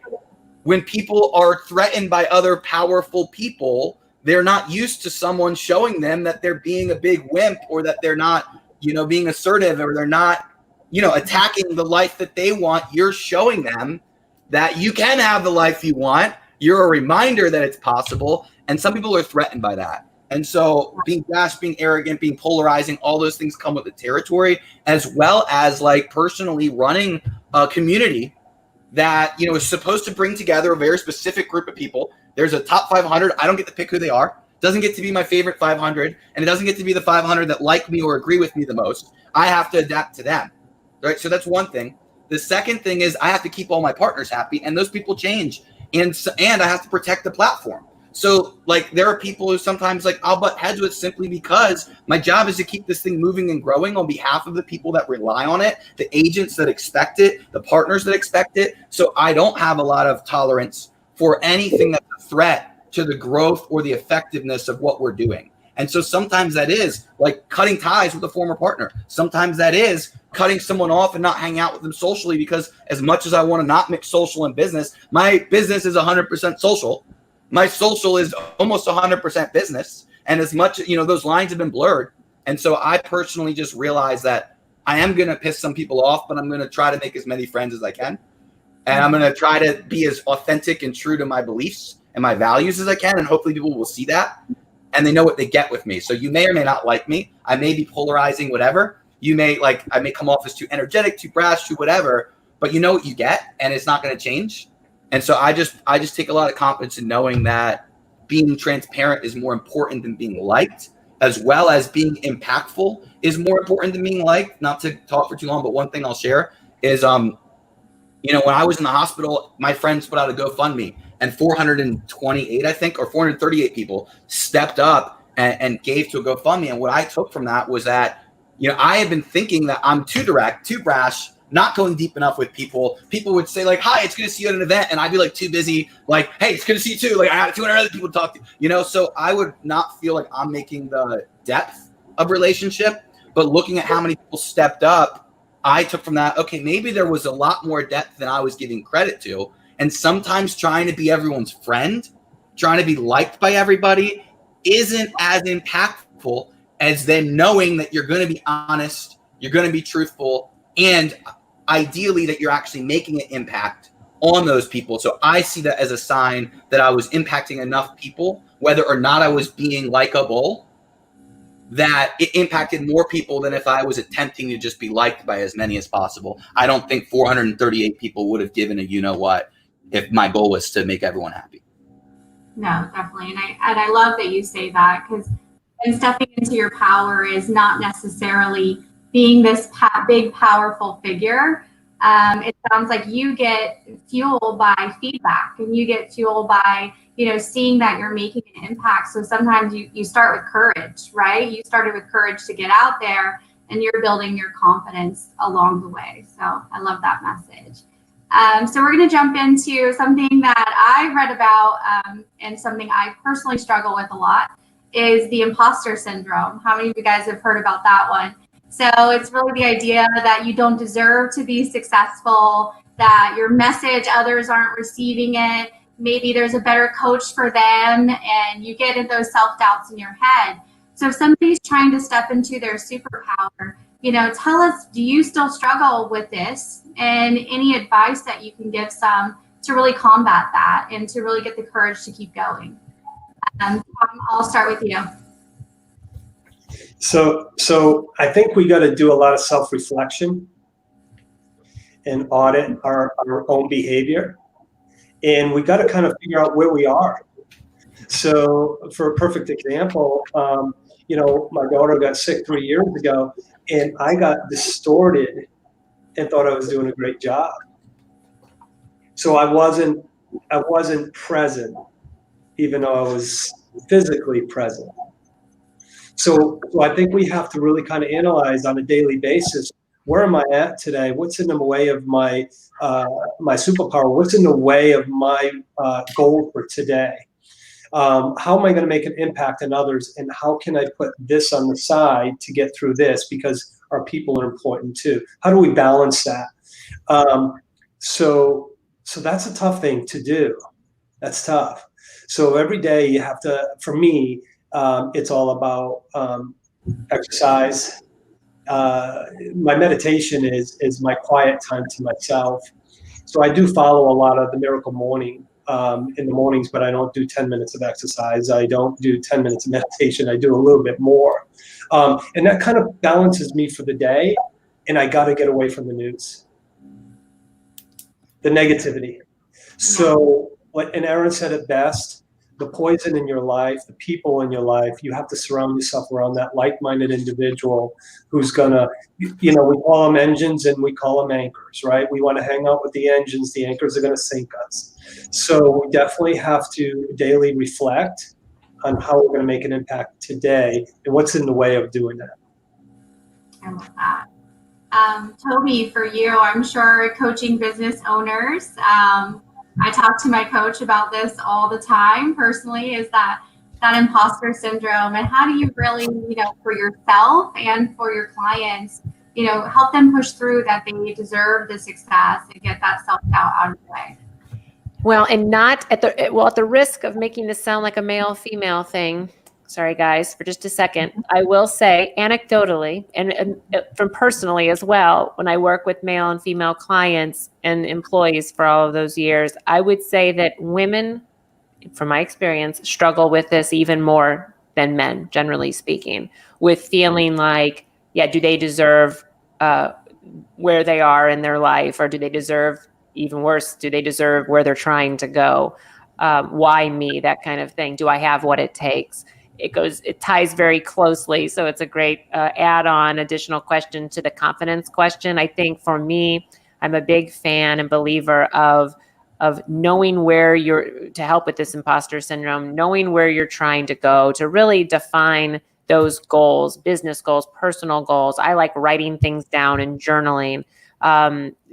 when people are threatened by other powerful people. They're not used to someone showing them that they're being a big wimp, or that they're not, you know, being assertive, or they're not, you know, attacking the life that they want. You're showing them that you can have the life you want. You're a reminder that it's possible. And some people are threatened by that. And so being brash, being arrogant, being polarizing, all those things come with the territory, as well as like personally running a community that, you know, is supposed to bring together a very specific group of people. There's a top 500. I don't get to pick who they are. Doesn't get to be my favorite 500. And it doesn't get to be the 500 that like me or agree with me the most. I have to adapt to them. Right. So that's one thing. The second thing is I have to keep all my partners happy, and those people change. And I have to protect the platform. So like, there are people who sometimes like I'll butt heads with simply because my job is to keep this thing moving and growing on behalf of the people that rely on it, the agents that expect it, the partners that expect it. So I don't have a lot of tolerance for anything that's a threat to the growth or the effectiveness of what we're doing. And so sometimes that is like cutting ties with a former partner. Sometimes that is cutting someone off and not hang out with them socially, because as much as I want to not mix social and business, my business is 100% social. My social is almost 100% business. And as much, you know, those lines have been blurred. And so I personally just realized that I am going to piss some people off, but I'm going to try to make as many friends as I can. And I'm going to try to be as authentic and true to my beliefs and my values as I can. And hopefully people will see that and they know what they get with me. So you may or may not like me. I may be polarizing, whatever. You may like, I may come off as too energetic, too brash, too whatever, but you know what you get, and it's not going to change. And so I just take a lot of confidence in knowing that being transparent is more important than being liked, as well as being impactful is more important than being liked. Not to talk for too long, but one thing I'll share is, you know, when I was in the hospital, my friends put out a GoFundMe, and 428, I think, or 438 people stepped up and gave to a GoFundMe. And what I took from that was that, you know, I had been thinking that I'm too direct, too brash, not going deep enough with people. People would say like, hi, it's good to see you at an event. And I'd be like too busy. Like, hey, it's good to see you too. Like, I have 200 other people to talk to, you know? So I would not feel like I'm making the depth of relationship, but looking at how many people stepped up, I took from that, okay, maybe there was a lot more depth than I was giving credit to. And sometimes trying to be everyone's friend, trying to be liked by everybody isn't as impactful as then knowing that you're going to be honest, you're going to be truthful, and ideally that you're actually making an impact on those people. So I see that as a sign that I was impacting enough people, whether or not I was being likable, that it impacted more people than if I was attempting to just be liked by as many as possible. I don't think 438 people would have given a you-know-what if my goal was to make everyone happy. No, definitely. And I love that you say that, because and stepping into your power is not necessarily being this big, powerful figure. It sounds like you get fueled by feedback, and you get fueled by, you know, seeing that you're making an impact. So sometimes you start with courage, right? You started with courage to get out there, and you're building your confidence along the way. So I love that message. So we're going to jump into something that I read about, and something I personally struggle with a lot is the imposter syndrome. How many of you guys have heard about that one? So it's really the idea that you don't deserve to be successful, that your message, others aren't receiving it. Maybe there's a better coach for them, and you get in those self-doubts in your head. So if somebody's trying to step into their superpower, you know, tell us, do you still struggle with this? and any advice that you can give some to really combat that and to really get the courage to keep going. I'll start with you. So I think we got to do a lot of self-reflection and audit our own behavior. And we got to kind of figure out where we are. So for a perfect example, my daughter got sick 3 years ago, and I got distorted and thought I was doing a great job. So I wasn't present, even though I was physically present. So I think we have to really kind of analyze on a daily basis, where am I at today? What's in the way of my superpower? What's in the way of my goal for today? How am I going to make an impact on others? And how can I put this on the side to get through this? Because our people are important too. How do we balance that? So that's a tough thing to do. That's tough. So every day you have to, for me, it's all about exercise. My meditation is my quiet time to myself. So I do follow a lot of the Miracle Morning in the mornings, but I don't do 10 minutes of exercise. I don't do 10 minutes of meditation. I do a little bit more. And that kind of balances me for the day. And I got to get away from the news, the negativity. So and Aaron said it best, the poison in your life, the people in your life, you have to surround yourself around that like-minded individual who's gonna, we call them engines and we call them anchors, right? We want to hang out with the engines. The anchors are going to sink us. So we definitely have to daily reflect on how we're going to make an impact today and what's in the way of doing that. I love that. Tobi, for you, I'm sure coaching business owners, I talk to my coach about this all the time personally, is that imposter syndrome, and how do you really, for yourself and for your clients, help them push through that they deserve the success and get that self-doubt out of the way. Well, and not at the risk of making this sound like a male-female thing. Sorry, guys, for just a second. I will say anecdotally and from personally as well, when I work with male and female clients and employees for all of those years, I would say that women, from my experience, struggle with this even more than men, generally speaking, with feeling like, do they deserve where they are in their life, or do they deserve, even worse, do they deserve where they're trying to go? Why me? That kind of thing. Do I have what it takes? It ties very closely. So it's a great add-on additional question to the confidence question. I think for me, I'm a big fan and believer of knowing where to help with this imposter syndrome, knowing where you're trying to go, to really define those goals, business goals, personal goals. I like writing things down and journaling.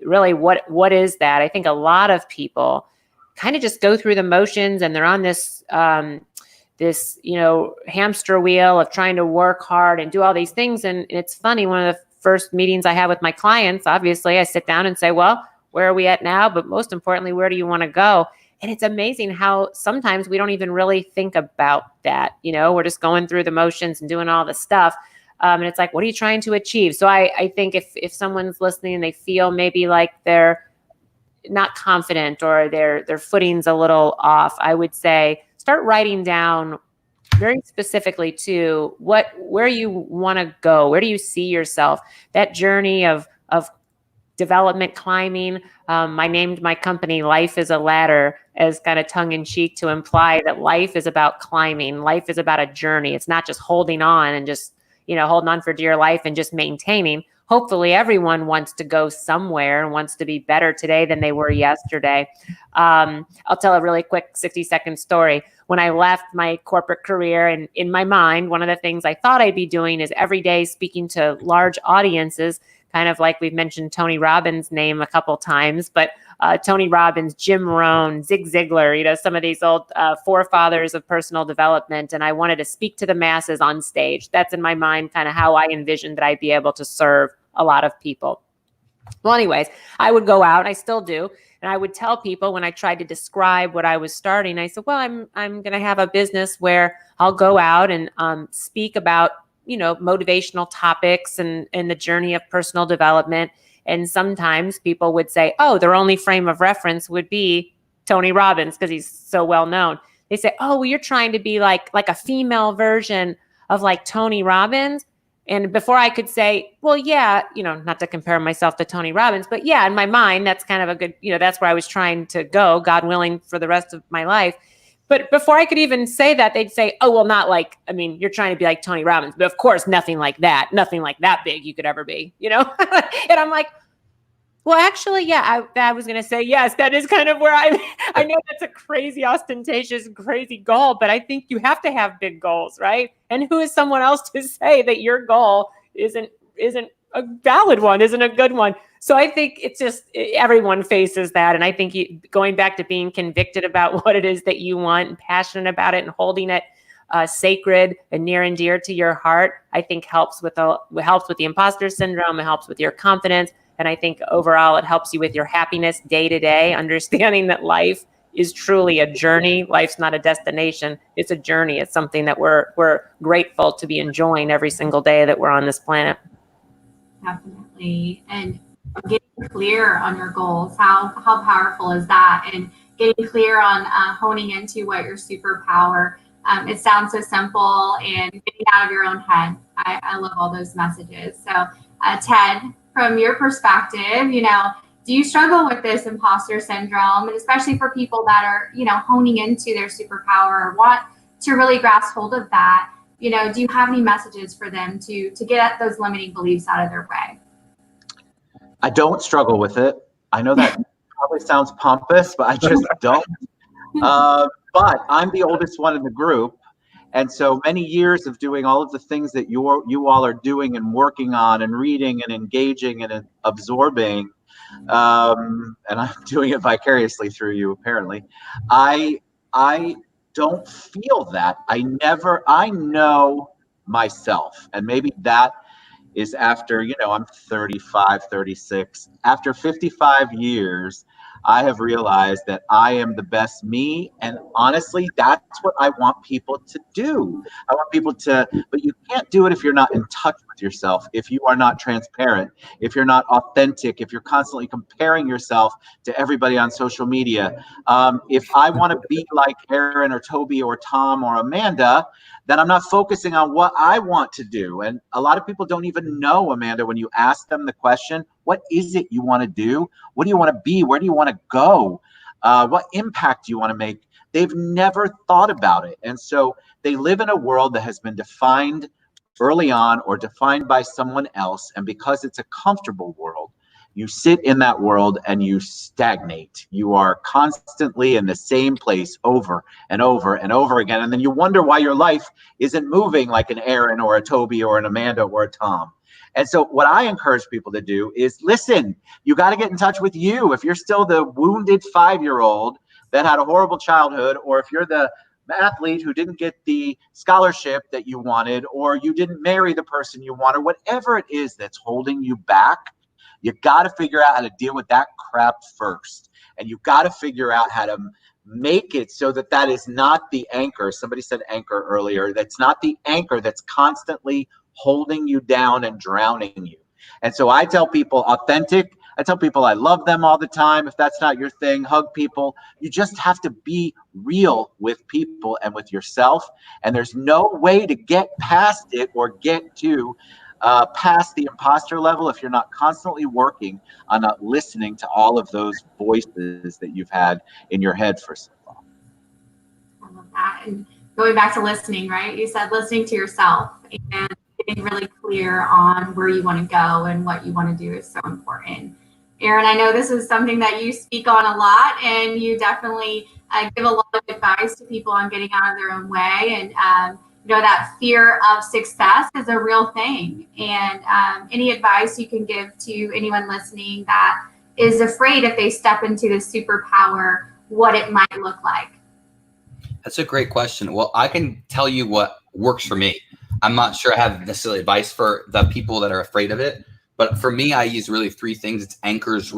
Really, what is that? I think a lot of people kind of just go through the motions, and they're on this hamster wheel of trying to work hard and do all these things. And it's funny, one of the first meetings I have with my clients, obviously I sit down and say, well, where are we at now? But most importantly, where do you want to go? And it's amazing how sometimes we don't even really think about that. We're just going through the motions and doing all the stuff. And it's like, what are you trying to achieve? So I think if someone's listening and they feel maybe like they're not confident or their footing's a little off, I would say, start writing down very specifically to where you want to go. Where do you see yourself? That journey of development, climbing. I named my company Life is a Ladder as kind of tongue in cheek to imply that life is about climbing. Life is about a journey. It's not just holding on and just, holding on for dear life and just maintaining. Hopefully everyone wants to go somewhere and wants to be better today than they were yesterday. I'll tell a really quick 60-second story. When I left my corporate career, and in my mind, one of the things I thought I'd be doing is every day speaking to large audiences, kind of like we've mentioned Tony Robbins' name a couple times, but Tony Robbins, Jim Rohn, Zig Ziglar, some of these old forefathers of personal development. And I wanted to speak to the masses on stage. That's in my mind kind of how I envisioned that I'd be able to serve a lot of people. Well, anyways, I would go out, and I still do, and I would tell people when I tried to describe what I was starting, I said, well, I'm going to have a business where I'll go out and speak about, motivational topics and the journey of personal development. And sometimes people would say, oh, their only frame of reference would be Tony Robbins because he's so well known. They say, oh, well, you're trying to be like a female version of like Tony Robbins. And before I could say, well, yeah, not to compare myself to Tony Robbins, but yeah, in my mind, that's kind of a good, that's where I was trying to go, God willing, for the rest of my life. But before I could even say that, they'd say, oh, well, not like, you're trying to be like Tony Robbins, but of course, nothing like that big you could ever be, And I'm like, well, actually, yeah, I was going to say, yes, that is kind of where I know that's a crazy, ostentatious, crazy goal, but I think you have to have big goals, right? And who is someone else to say that your goal isn't a valid one, isn't a good one? So I think it's just everyone faces that. And I think going back to being convicted about what it is that you want and passionate about it and holding it sacred and near and dear to your heart, I think helps with the imposter syndrome. It helps with your confidence. And I think overall, it helps you with your happiness day to day, understanding that life is truly a journey. Life's not a destination. It's a journey. It's something that we're grateful to be enjoying every single day that we're on this planet. Definitely. And getting clear on your goals, how powerful is that? And getting clear on honing into what your superpower. It sounds so simple, and getting out of your own head. I love all those messages. So Ted, from your perspective, do you struggle with this imposter syndrome, and especially for people that are, honing into their superpower or want to really grasp hold of that? Do you have any messages for them to get at those limiting beliefs out of their way? I don't struggle with it. I know that probably sounds pompous, but I just don't. But I'm the oldest one in the group. And so many years of doing all of the things that you all are doing and working on and reading and engaging and absorbing, and I'm doing it vicariously through you, apparently. I don't feel that. I know myself. And maybe that is after, I'm 35, 36. After 55 years, I have realized that I am the best me. And honestly, that's what I want people to do. I want people to, but you can't do it if you're not in touch with yourself, if you are not transparent, if you're not authentic, if you're constantly comparing yourself to everybody on social media. If I want to be like Aaron or Tobi or Tom or Amanda, then I'm not focusing on what I want to do. And a lot of people don't even know, Amanda, when you ask them the question, what is it you want to do? What do you want to be? Where do you want to go? What impact do you want to make? They've never thought about it. And so they live in a world that has been defined early on or defined by someone else. And because it's a comfortable world, you sit in that world and you stagnate. You are constantly in the same place over and over and over again. And then you wonder why your life isn't moving like an Aaron or a Tobi or an Amanda or a Tom. And so what I encourage people to do is listen, you got to get in touch with you. If you're still the wounded 5-year-old that had a horrible childhood, or if you're the athlete who didn't get the scholarship that you wanted, or you didn't marry the person you want, or whatever it is that's holding you back, you got to figure out how to deal with that crap first. And you got to figure out how to make it so that that is not the anchor. Somebody said anchor earlier. That's not the anchor that's constantly holding you down and drowning you. And so I tell people authentic. I tell people I love them all the time. If that's not your thing, hug people. You just have to be real with people and with yourself. And there's no way to get past it or get to past the imposter level if you're not constantly working on not listening to all of those voices that you've had in your head for so long. I love that. And going back to listening, right? You said listening to yourself and getting really clear on where you want to go and what you want to do is so important. Aaron, I know this is something that you speak on a lot, and you definitely give a lot of advice to people on getting out of their own way. And that fear of success is a real thing. And any advice you can give to anyone listening that is afraid if they step into the superpower, what it might look like? That's a great question. Well, I can tell you what works for me. I'm not sure I have necessarily advice for the people that are afraid of it, but for me, I use really 3 things. It's anchors,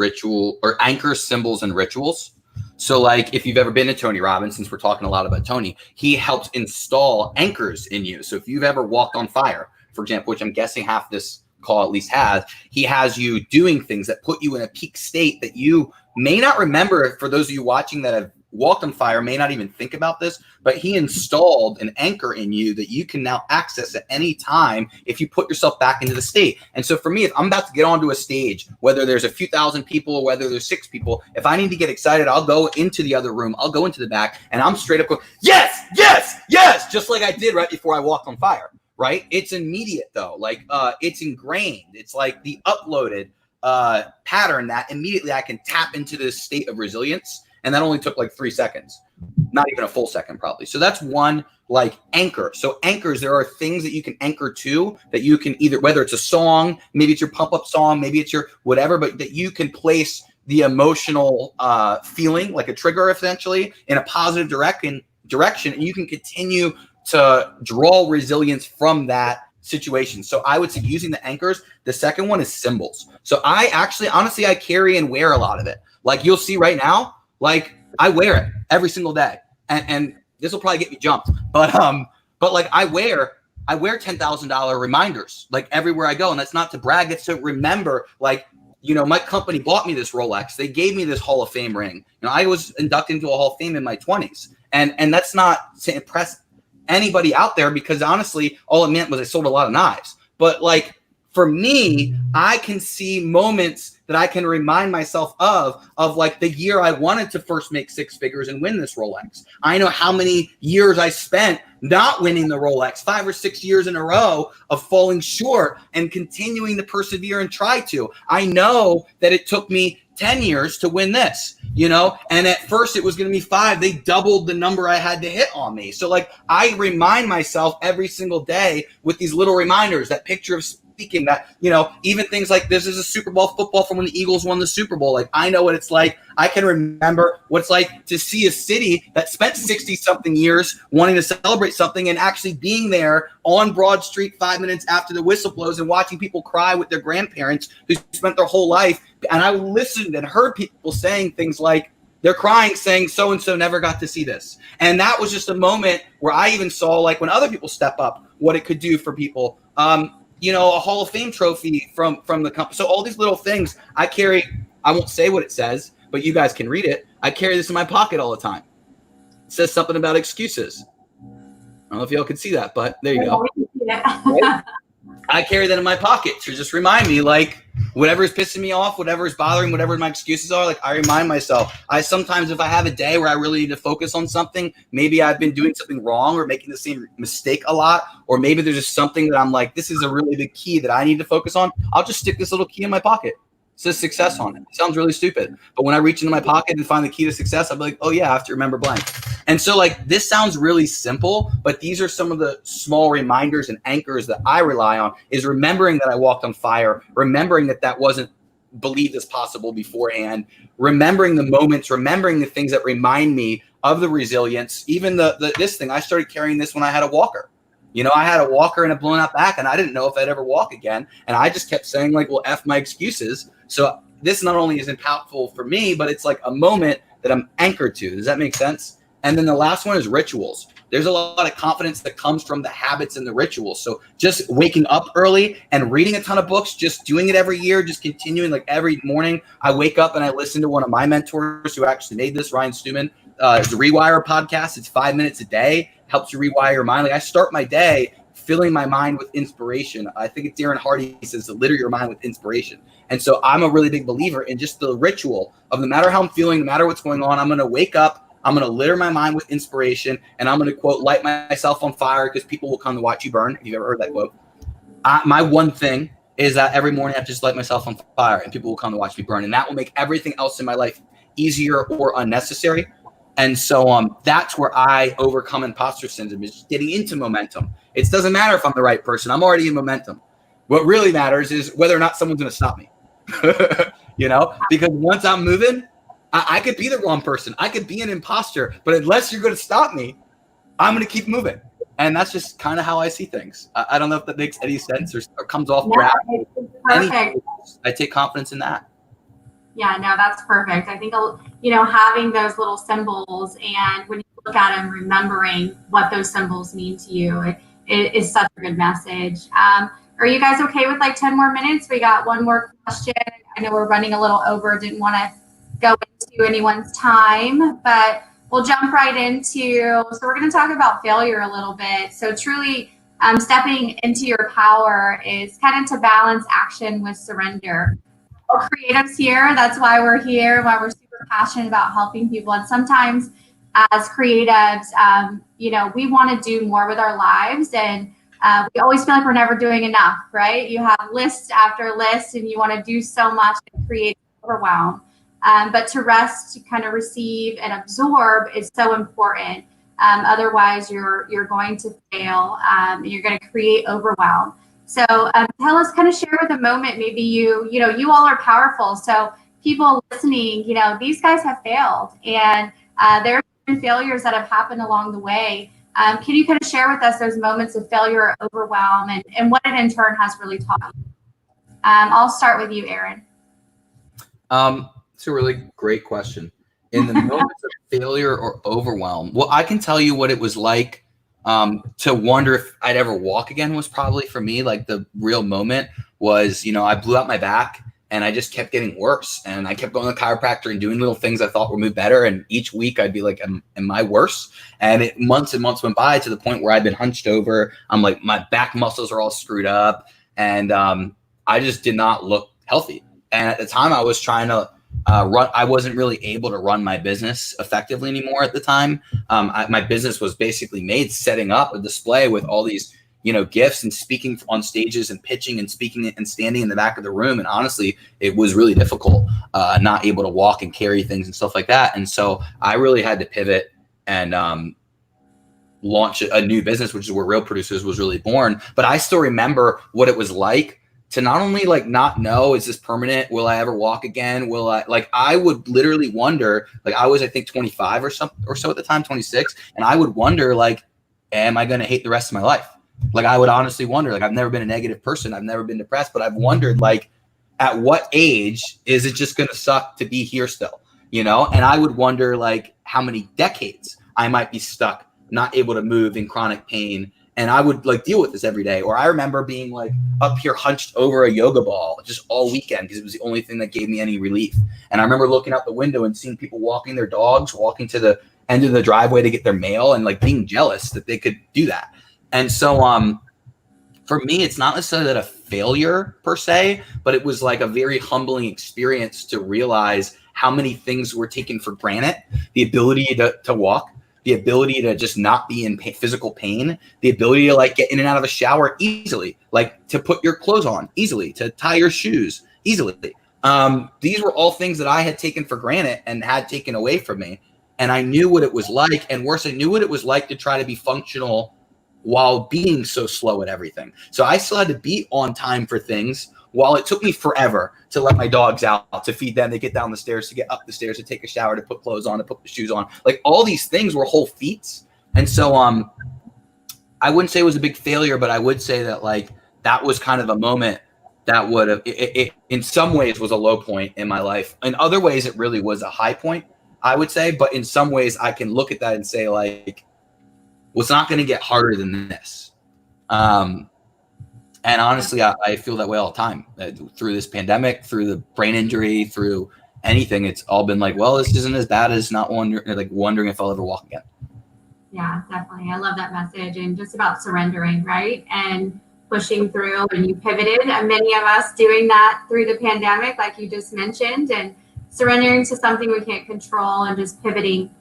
anchors, symbols, and rituals. So like if you've ever been to Tony Robbins, since we're talking a lot about Tony, he helps install anchors in you. So if you've ever walked on fire, for example, which I'm guessing half this call at least has. He has you doing things that put you in a peak state that you may not remember. For those of you watching that have walked on fire, may not even think about this, but he installed an anchor in you that you can now access at any time if you put yourself back into the state. And so for me, if I'm about to get onto a stage, whether there's a few thousand people or whether there's 6 people, if I need to get excited, I'll go into the other room, I'll go into the back, and I'm straight up going, yes, yes, yes, just like I did right before I walked on fire, right? It's immediate though. Like it's ingrained. It's like the uploaded pattern that immediately I can tap into this state of resilience. And that only took like 3 seconds, not even a full second probably. So that's one like anchor. So anchors, there are things that you can anchor to that you can either, whether it's a song, maybe it's your pump up song, maybe it's your whatever, but that you can place the emotional feeling like a trigger essentially in a positive direction. And you can continue to draw resilience from that situation. So I would say using the anchors. The second one is symbols. So I actually, honestly, I carry and wear a lot of it. Like you'll see right now, like I wear it every single day, and this will probably get me jumped, but like I wear $10,000 reminders like everywhere I go, and that's not to brag, it's to remember. Like, you know, my company bought me this Rolex, they gave me this Hall of Fame ring. You know, I was inducted into a Hall of Fame in my 20s, and that's not to impress anybody out there, because honestly, all it meant was I sold a lot of knives. But like for me, I can see moments that I can remind myself of like the year I wanted to first make 6 figures and win this Rolex. I know how many years I spent not winning the Rolex, 5 or 6 years in a row of falling short and continuing to persevere and try to. I know that it took me 10 years to win this, you know, and at first it was going to be 5. They doubled the number I had to hit on me. So like I remind myself every single day with these little reminders, that picture of speaking, that, you know, even things like this is a Super Bowl football from when the Eagles won the Super Bowl. Like I know what it's like. I can remember what it's like to see a city that spent 60 something years wanting to celebrate something and actually being there on Broad Street 5 minutes after the whistle blows and watching people cry with their grandparents who spent their whole life. And I listened and heard people saying things like, they're crying saying so-and-so never got to see this. And that was just a moment where I even saw, like, when other people step up, what it could do for people. You know, a Hall of Fame trophy from the company. So all these little things I carry, I won't say what it says, but you guys can read it. I carry this in my pocket all the time. It says something about excuses. I don't know if y'all can see that, but there you go. Right? I carry that in my pocket to just remind me, like, whatever is pissing me off, whatever is bothering, whatever my excuses are, like, I remind myself. I sometimes, if I have a day where I really need to focus on something, maybe I've been doing something wrong or making the same mistake a lot, or maybe there's just something that I'm like, this is a really big key that I need to focus on. I'll just stick this little key in my pocket. It says success on it. It sounds really stupid. But when I reach into my pocket and find the key to success, I'll be like, oh yeah, I have to remember blank. And so like, this sounds really simple, but these are some of the small reminders and anchors that I rely on, is remembering that I walked on fire, remembering that that wasn't believed as possible beforehand, remembering the moments, remembering the things that remind me of the resilience. Even this thing, I started carrying this when I had a walker. You know, I had a walker and a blown out back, and I didn't know if I'd ever walk again. And I just kept saying, like, well, F my excuses. So this not only is impactful for me, but it's like a moment that I'm anchored to. Does that make sense? And then the last one is rituals. There's a lot of confidence that comes from the habits and the rituals. So just waking up early and reading a ton of books, just doing it every year, just continuing, like every morning I wake up and I listen to one of my mentors who actually made this, Ryan Stewman. It's a Rewire podcast. It's 5 minutes a day, helps you rewire your mind. Like I start my day filling my mind with inspiration. I think it's Darren Hardy says to litter your mind with inspiration. And so I'm a really big believer in just the ritual of no matter how I'm feeling, no matter what's going on, I'm going to wake up, I'm going to litter my mind with inspiration, and I'm going to, quote, light myself on fire because people will come to watch you burn. If you've ever heard that quote. My one thing is that every morning I have to just light myself on fire and people will come to watch me burn. And that will make everything else in my life easier or unnecessary. And so that's where I overcome imposter syndrome, is getting into momentum. It doesn't matter if I'm the right person. I'm already in momentum. What really matters is whether or not someone's going to stop me, you know, because once I'm moving, I could be the wrong person. I could be an imposter, but unless you're going to stop me, I'm going to keep moving. And that's just kind of how I see things. I don't know if that makes any sense or comes off. No, it's perfect. I take confidence in that. Yeah, no, that's perfect. I think, you know, having those little symbols, and when you look at them, remembering what those symbols mean to you, it is such a good message. Are you guys okay with like 10 more minutes? We got one more question. I know we're running a little over, didn't want to go into anyone's time, but we'll jump right into, so we're going to talk about failure a little bit. So truly stepping into your power is kind of to balance action with surrender. We're creatives here. That's why we're here, why we're super passionate about helping people. And sometimes as creatives, we want to do more with our lives, and we always feel like we're never doing enough, right? You have list after list and you want to do so much and create overwhelm. But to rest, to kind of receive and absorb is so important. Otherwise, you're going to fail. And you're going to create overwhelm. So tell us, kind of share with a moment. Maybe you all are powerful. So people listening, these guys have failed, and there have been failures that have happened along the way. Can you kind of share with us those moments of failure or overwhelm, and what it in turn has really taught you? I'll start with you, Aaron. It's a really great question. In the moments of failure or overwhelm, well, I can tell you what it was like to wonder if I'd ever walk again was probably for me. Like the real moment was, I blew out my back and I just kept getting worse. And I kept going to the chiropractor and doing little things I thought would move better. And each week I'd be like, am I worse? And months and months went by to the point where I'd been hunched over. I'm like, my back muscles are all screwed up. And I just did not look healthy. And at the time I was trying to run. I wasn't really able to run my business effectively anymore at the time. My business was basically made setting up a display with all these, gifts and speaking on stages and pitching and speaking and standing in the back of the room. And honestly, it was really difficult, not able to walk and carry things and stuff like that. And so I really had to pivot and launch a new business, which is where Real Producers was really born. But I still remember what it was like to not only not know, is this permanent? Will I ever walk again? I would literally wonder, I was, I think 25 or so at the time, 26. And I would wonder, am I going to hate the rest of my life? I would honestly wonder, I've never been a negative person. I've never been depressed, but I've wondered, at what age is it just going to suck to be here still? And I would wonder, how many decades I might be stuck, not able to move, in chronic pain. And I would deal with this every day. Or I remember being up here hunched over a yoga ball just all weekend because it was the only thing that gave me any relief. And I remember looking out the window and seeing people walking their dogs, walking to the end of the driveway to get their mail, and being jealous that they could do that. And so for me, it's not necessarily that a failure per se, but it was a very humbling experience to realize how many things were taken for granted. The ability to walk, the ability to just not be in physical pain, the ability to get in and out of a shower easily, to put your clothes on easily, to tie your shoes easily. These were all things that I had taken for granted and had taken away from me. And I knew what it was like. And worse, I knew what it was like to try to be functional while being so slow at everything. So I still had to be on time for things, while it took me forever to let my dogs out, to feed them, to get down the stairs, to get up the stairs, to take a shower, to put clothes on, to put the shoes on. All these things were whole feats. And so I wouldn't say it was a big failure, but I would say that that was kind of a moment that would have, it in some ways was a low point in my life. In other ways, it really was a high point, I would say. But in some ways, I can look at that and say, well, it's not going to get harder than this. And honestly, I feel that way all the time. Through this pandemic, through the brain injury, through anything, it's all been well, this isn't as bad as not wondering if I'll ever walk again. Yeah, definitely. I love that message, and just about surrendering, right? And pushing through, and you pivoted, and many of us doing that through the pandemic, like you just mentioned, and surrendering to something we can't control and just pivoting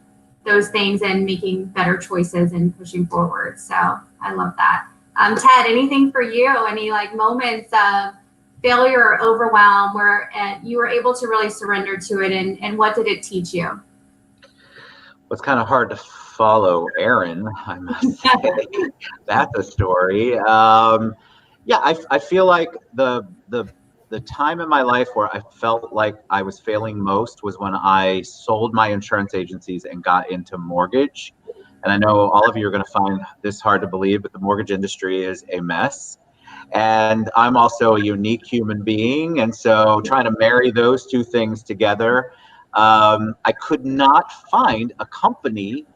those things and making better choices and pushing forward. So I love that. Ted, anything for you? Any moments of failure or overwhelm where you were able to really surrender to it, and what did it teach you? It's kind of hard to follow Aaron, I must say. That's a story. I feel like the time in my life where I felt like I was failing most was when I sold my insurance agencies and got into mortgage. And I know all of you are going to find this hard to believe, but the mortgage industry is a mess. And I'm also a unique human being. And so trying to marry those two things together, I could not find a company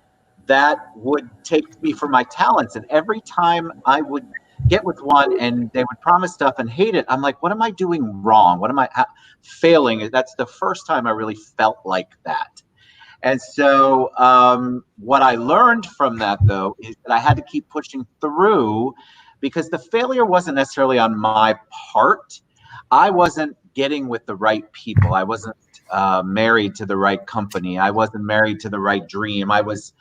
that would take me for my talents. And every time I would get with one and they would promise stuff and hate it. I'm like, what am I doing wrong? What am I failing? That's the first time I really felt like that. And so what I learned from that, though, is that I had to keep pushing through, because the failure wasn't necessarily on my part. I wasn't getting with the right people. I wasn't married to the right company. I wasn't married to the right dream. I was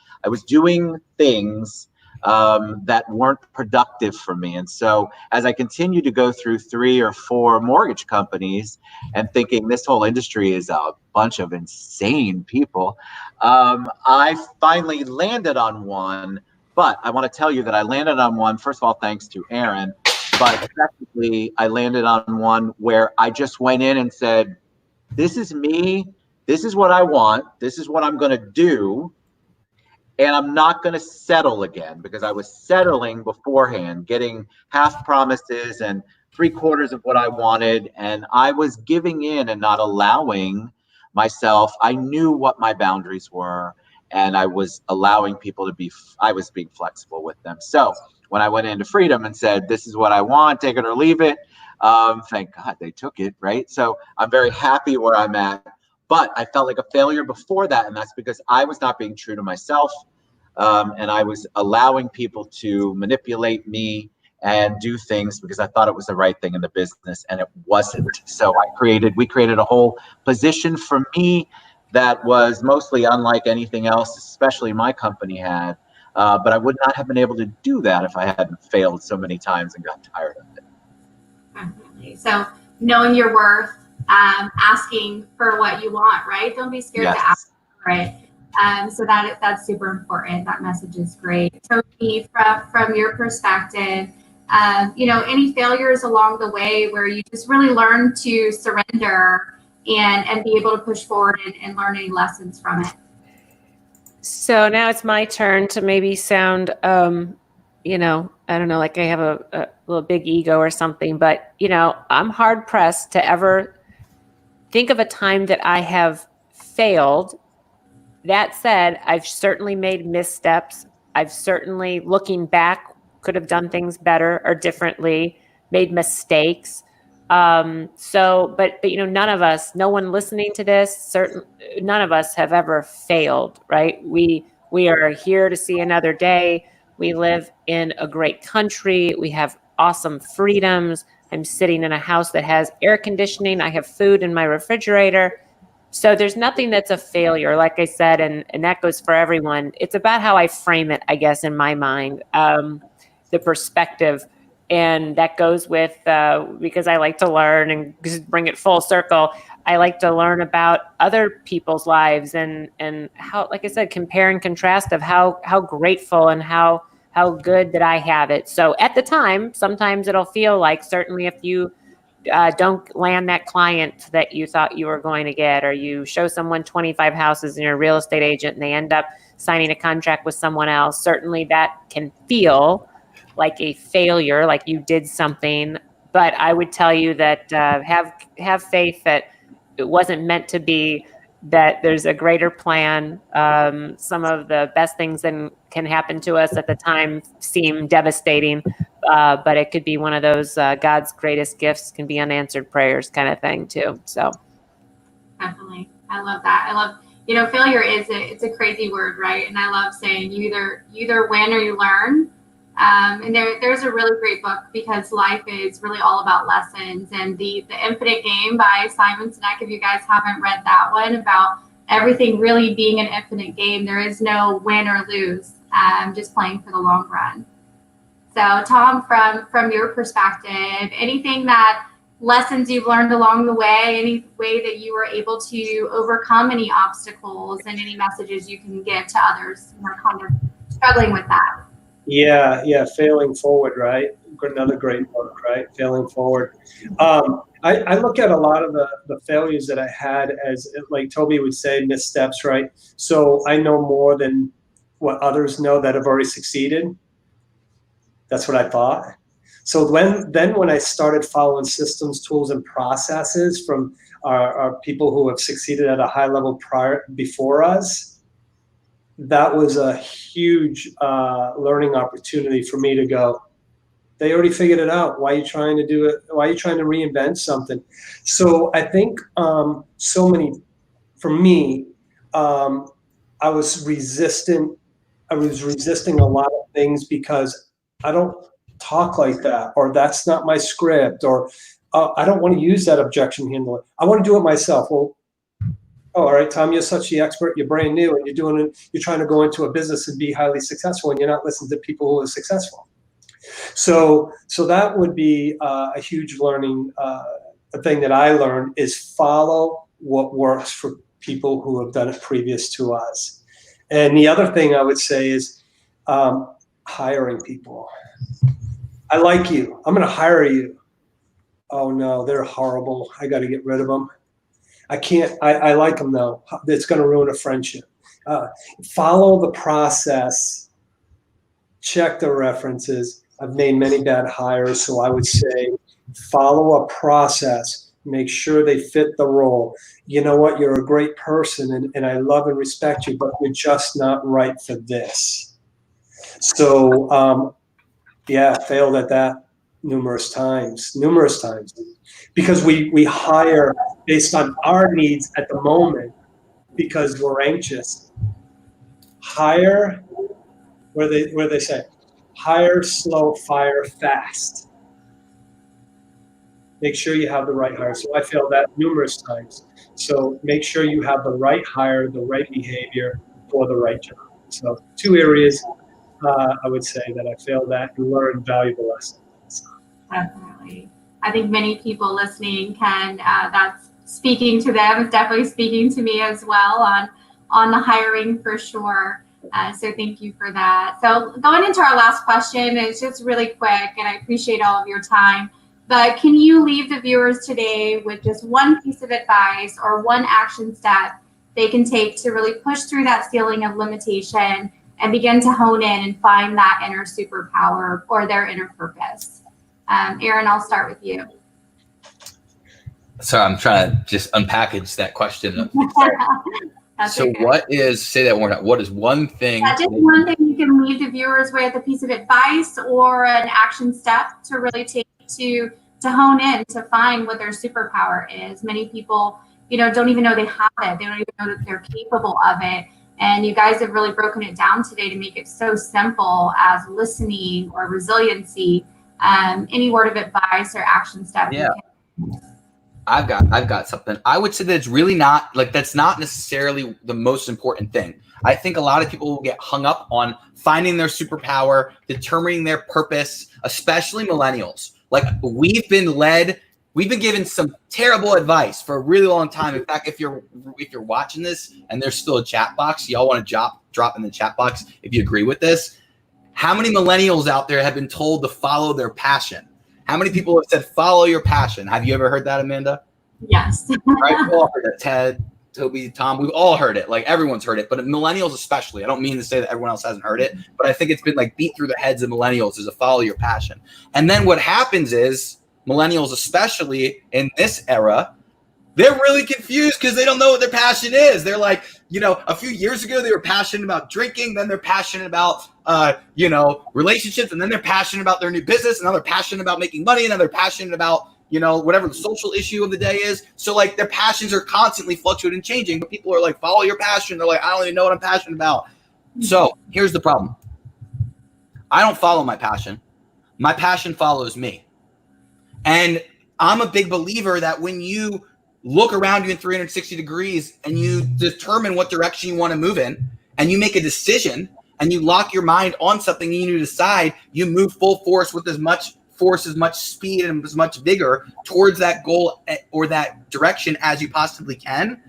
doing things that weren't productive for me. And so as I continued to go through 3 or 4 mortgage companies and thinking this whole industry is a bunch of insane people, I finally landed on one. But I want to tell you that I landed on one, first of all, thanks to Aaron. But secondly, I landed on one where I just went in and said, this is me. This is what I want. This is what I'm going to do. And I'm not going to settle again, because I was settling beforehand, getting half promises and 3/4 of what I wanted. And I was giving in and not allowing myself. I knew what my boundaries were, and I was allowing people to be, I was being flexible with them. So when I went into freedom and said, this is what I want, take it or leave it, thank God they took it, right? So I'm very happy where I'm at. But I felt like a failure before that, and that's because I was not being true to myself, and I was allowing people to manipulate me and do things because I thought it was the right thing in the business, and it wasn't. So we created a whole position for me that was mostly unlike anything else, especially my company had. But I would not have been able to do that if I hadn't failed so many times and got tired of it. Definitely. So knowing your worth, asking for what you want, right? Don't be scared to ask for it. So that's super important. That message is great. Tobi, from your perspective, any failures along the way where you just really learn to surrender and be able to push forward and learn any lessons from it? So now it's my turn to maybe sound, I don't know, like I have a little big ego or something, but, I'm hard pressed to ever think of a time that I have failed. That said, I've certainly made missteps. I've certainly, looking back, could have done things better or differently, made mistakes. But none of us, no one listening to this, none of us have ever failed, right? We are here to see another day. We live in a great country. We have awesome freedoms. I'm sitting in a house that has air conditioning. I have food in my refrigerator. So there's nothing that's a failure, like I said, and that goes for everyone. It's about how I frame it, I guess, in my mind, the perspective. And that goes with, because I like to learn and just bring it full circle, I like to learn about other people's lives and how, like I said, compare and contrast of how grateful and how good that I have it. So at the time, sometimes it'll feel like, certainly if you don't land that client that you thought you were going to get, or you show someone 25 houses and you're a real estate agent and they end up signing a contract with someone else, certainly that can feel like a failure, like you did something. But I would tell you that have faith that it wasn't meant to be, that there's a greater plan. Some of the best things that can happen to us at the time seem devastating, but it could be one of those God's greatest gifts can be unanswered prayers kind of thing too. So definitely, I love that. I love, failure it's a crazy word, right? And I love saying you either win or you learn. And there's a really great book, because life is really all about lessons, and the Infinite Game by Simon Sinek, if you guys haven't read that one, about everything really being an infinite game. There is no win or lose, just playing for the long run. So Tom, from your perspective, anything lessons you've learned along the way, any way that you were able to overcome any obstacles, and any messages you can give to others who are kind of struggling with that? Yeah, Failing Forward, right? Another great book, right? Failing Forward. I look at a lot of the failures that I had as, like Tobi would say, missteps, right? So I know more than what others know that have already succeeded. That's what I thought. So when I started following systems, tools, and processes from our people who have succeeded at a high level before us, that was a huge learning opportunity for me to go, They already figured it out. Why are you trying to do it? Why are you trying to reinvent something? So I think for me, I was resisting a lot of things because I don't talk like that, or that's not my script, or I don't want to use that objection handler. I want to do it myself. Well, all right, Tom, you're such the expert. You're brand new, and you're trying to go into a business and be highly successful, and you're not listening to people who are successful. So that would be a huge learning. A thing that I learned is follow what works for people who have done it previous to us. And the other thing I would say is hiring people. I like you. I'm going to hire you. Oh no, they're horrible. I got to get rid of them. I can't. I like them though. It's going to ruin a friendship. Follow the process. Check the references. I've made many bad hires, so I would say follow a process. Make sure they fit the role. You know what? You're a great person, and I love and respect you, but you're just not right for this. So, failed at that numerous times, because we hire based on our needs at the moment because we're anxious. Hire where they say, hire slow, fire fast. Make sure you have the right hire. So I failed that numerous times. So make sure you have the right hire, the right behavior for the right job. So 2 areas I would say that I failed at and learned valuable lessons. Definitely. I think many people listening can, that's speaking to them. It's definitely speaking to me as well on the hiring for sure. So thank you for that. So going into our last question, it's just really quick, and I appreciate all of your time. But can you leave the viewers today with just one piece of advice or one action step they can take to really push through that ceiling of limitation and begin to hone in and find that inner superpower or their inner purpose? Aaron, I'll start with you. So I'm trying to just unpackage that question. So okay. say that one more time. What is one thing? Just one thing you can leave the viewers with, a piece of advice or an action step to really take to hone in, to find what their superpower is. Many people, don't even know they have it. They don't even know that they're capable of it. And you guys have really broken it down today to make it so simple as listening or resiliency. Any word of advice or action step? Yeah. I've got something. I would say that it's really not that's not necessarily the most important thing. I think a lot of people will get hung up on finding their superpower, determining their purpose, especially millennials. We've been given some terrible advice for a really long time. In fact, if you're watching this and there's still a chat box, y'all want to drop in the chat box if you agree with this. How many millennials out there have been told to follow their passion? How many people have said, follow your passion? Have you ever heard that, Amanda? Yes. Right? We've all heard it. Ted, Tobi, Tom, we've all heard it. Everyone's heard it, but millennials especially. I don't mean to say that everyone else hasn't heard it, but I think it's been beat through the heads of millennials is to follow your passion. And then what happens is millennials, especially in this era, they're really confused because they don't know what their passion is. They're a few years ago, they were passionate about drinking. Then they're passionate about, relationships. And then they're passionate about their new business. And now they're passionate about making money. And then they're passionate about, whatever the social issue of the day is. So their passions are constantly fluctuating and changing. But people are follow your passion. They're I don't even know what I'm passionate about. So here's the problem. I don't follow my passion. My passion follows me. And I'm a big believer that when you look around you in 360 degrees and you determine what direction you want to move in and you make a decision and you lock your mind on something and you decide, you move full force with as much force, as much speed, and as much vigor towards that goal or that direction as you possibly can.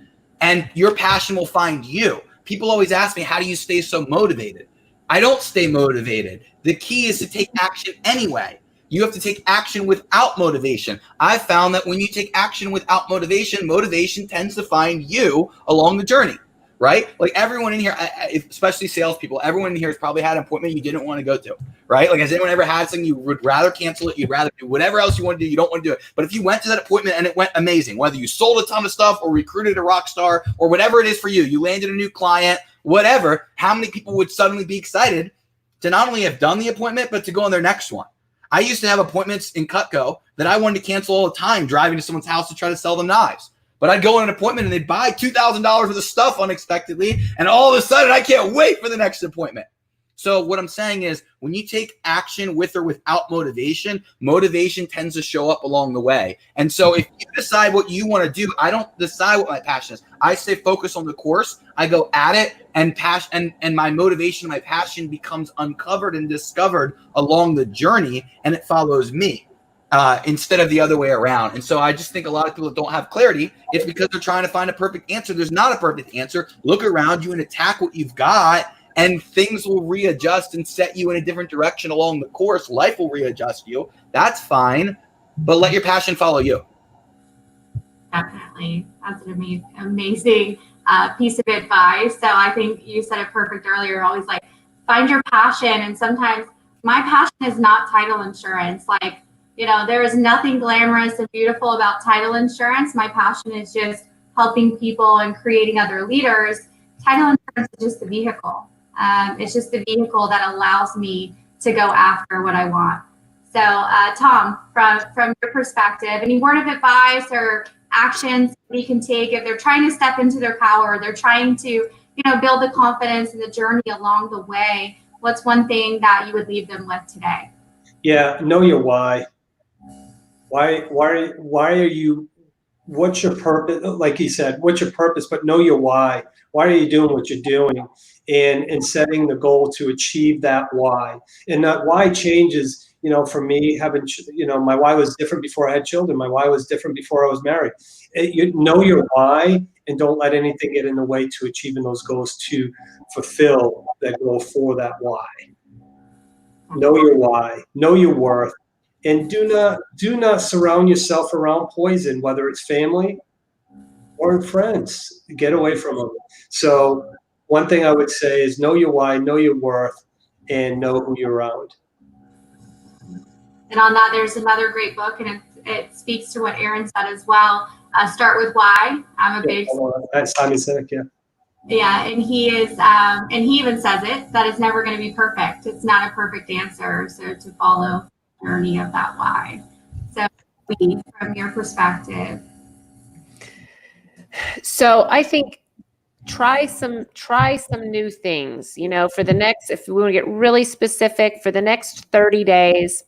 And your passion will find you. People always ask me, how do you stay so motivated? I don't stay motivated. The key is to take action anyway. You have to take action without motivation. I've found that when you take action without motivation, motivation tends to find you along the journey, right? Everyone in here, especially salespeople, everyone in here has probably had an appointment you didn't want to go to, right? Has anyone ever had something you would rather cancel it? You'd rather do whatever else you want to do. You don't want to do it. But if you went to that appointment and it went amazing, whether you sold a ton of stuff or recruited a rock star or whatever it is for you, you landed a new client, whatever, how many people would suddenly be excited to not only have done the appointment, but to go on their next one? I used to have appointments in Cutco that I wanted to cancel all the time, driving to someone's house to try to sell them knives. But I'd go on an appointment and they'd buy $2,000 worth of stuff unexpectedly. And all of a sudden, I can't wait for the next appointment. So what I'm saying is when you take action with or without motivation, motivation tends to show up along the way. And so if you decide what you want to do, I don't decide what my passion is. I stay focused on the course. I go at it, and my motivation, my passion becomes uncovered and discovered along the journey, and it follows me instead of the other way around. And so I just think a lot of people don't have clarity. It's because they're trying to find a perfect answer. There's not a perfect answer. Look around you and attack what you've got, and things will readjust and set you in a different direction along the course. Life will readjust you. That's fine, but let your passion follow you. Definitely. That's an amazing piece of advice. So I think you said it perfect earlier. Always like find your passion. And sometimes my passion is not title insurance. Like, you know, there is nothing glamorous and beautiful about title insurance. My passion is just helping people and creating other leaders. Title insurance is just the vehicle. It's just the vehicle that allows me to go after what I want. So, Tom, from your perspective, any word of advice or actions we can take if they're trying to step into their power, they're trying to, you know, build the confidence and the journey along the way? What's one thing that you would leave them with today? Yeah, know your why. Why are you? What's your purpose? Like he said, what's your purpose? But know your why. Why are you doing what you're doing? And setting the goal to achieve that why. And that why changes, you know, for me, my why was different before I had children. My why was different before I was married. You know your why, and don't let anything get in the way to achieving those goals to fulfill that goal for that why. Know your why, know your worth, and do not surround yourself around poison, whether it's family or friends. Get away from them. So one thing I would say is know your why, know your worth, and know who you're around. And on that, there's another great book, and it speaks to what Aaron said as well. Start with why. I'm a big. That's Simon Sinek, yeah. Yeah, and he is, and he even says it, that it's never going to be perfect. It's not a perfect answer. So to follow the journey of that why. So from your perspective. So I think try some new things, you know, for the next, if we want to get really specific, for the next 30 days,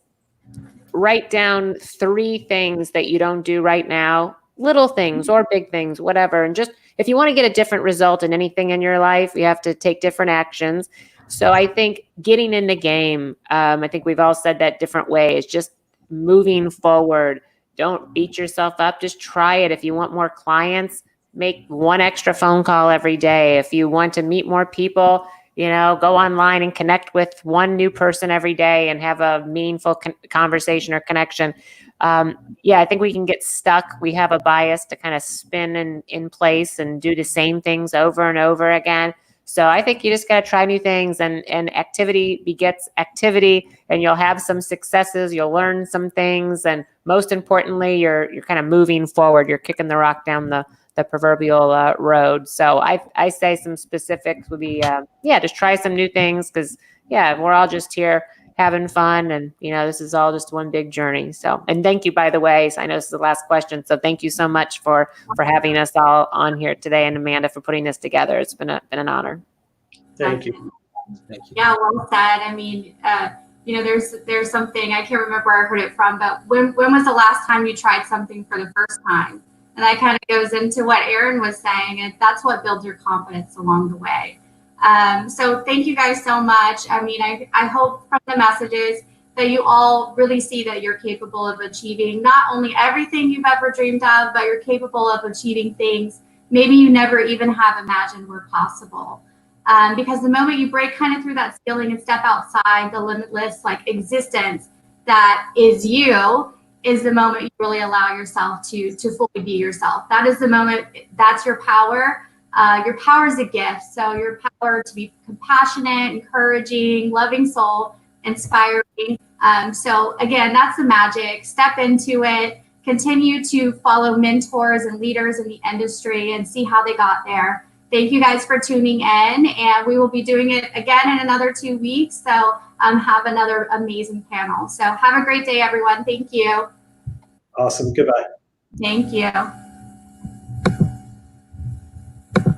write down 3 things that you don't do right now, little things or big things, whatever. And just, if you want to get a different result in anything in your life, you have to take different actions. So I think getting in the game, I think we've all said that different ways, just moving forward. Don't beat yourself up. Just try it. If you want more clients, make 1 extra phone call every day. If you want to meet more people, you know, go online and connect with 1 new person every day and have a meaningful conversation or connection. I think we can get stuck. We have a bias to kind of spin in place and do the same things over and over again. So I think you just got to try new things, and activity begets activity, and you'll have some successes. You'll learn some things. And most importantly, you're kind of moving forward. You're kicking the rock down the proverbial road. So I say some specifics would be, just try some new things, because we're all just here having fun, and you know, this is all just one big journey. So, and thank you, by the way. So I know this is the last question, so thank you so much for having us all on here today, and Amanda for putting this together. It's been an honor. Thank you. Thank you. Yeah, well said. I mean, you know, there's something, I can't remember where I heard it from, but when was the last time you tried something for the first time? And that kind of goes into what Aaron was saying, and that's what builds your confidence along the way. So thank you guys so much. I mean, I hope from the messages that you all really see that you're capable of achieving not only everything you've ever dreamed of, but you're capable of achieving things maybe you never even have imagined were possible. Because the moment you break kind of through that ceiling and step outside the limitless existence that is you, is the moment you really allow yourself to fully be yourself. That is the moment, that's your power. Your power is a gift. So your power to be compassionate, encouraging, loving soul, inspiring. So again, that's the magic. Step into it. Continue to follow mentors and leaders in the industry and see how they got there. thank you guys for tuning in, and we will be doing it again in another 2 weeks. So have another amazing panel. So have a great day, everyone. Thank you. Awesome. Goodbye. Thank you.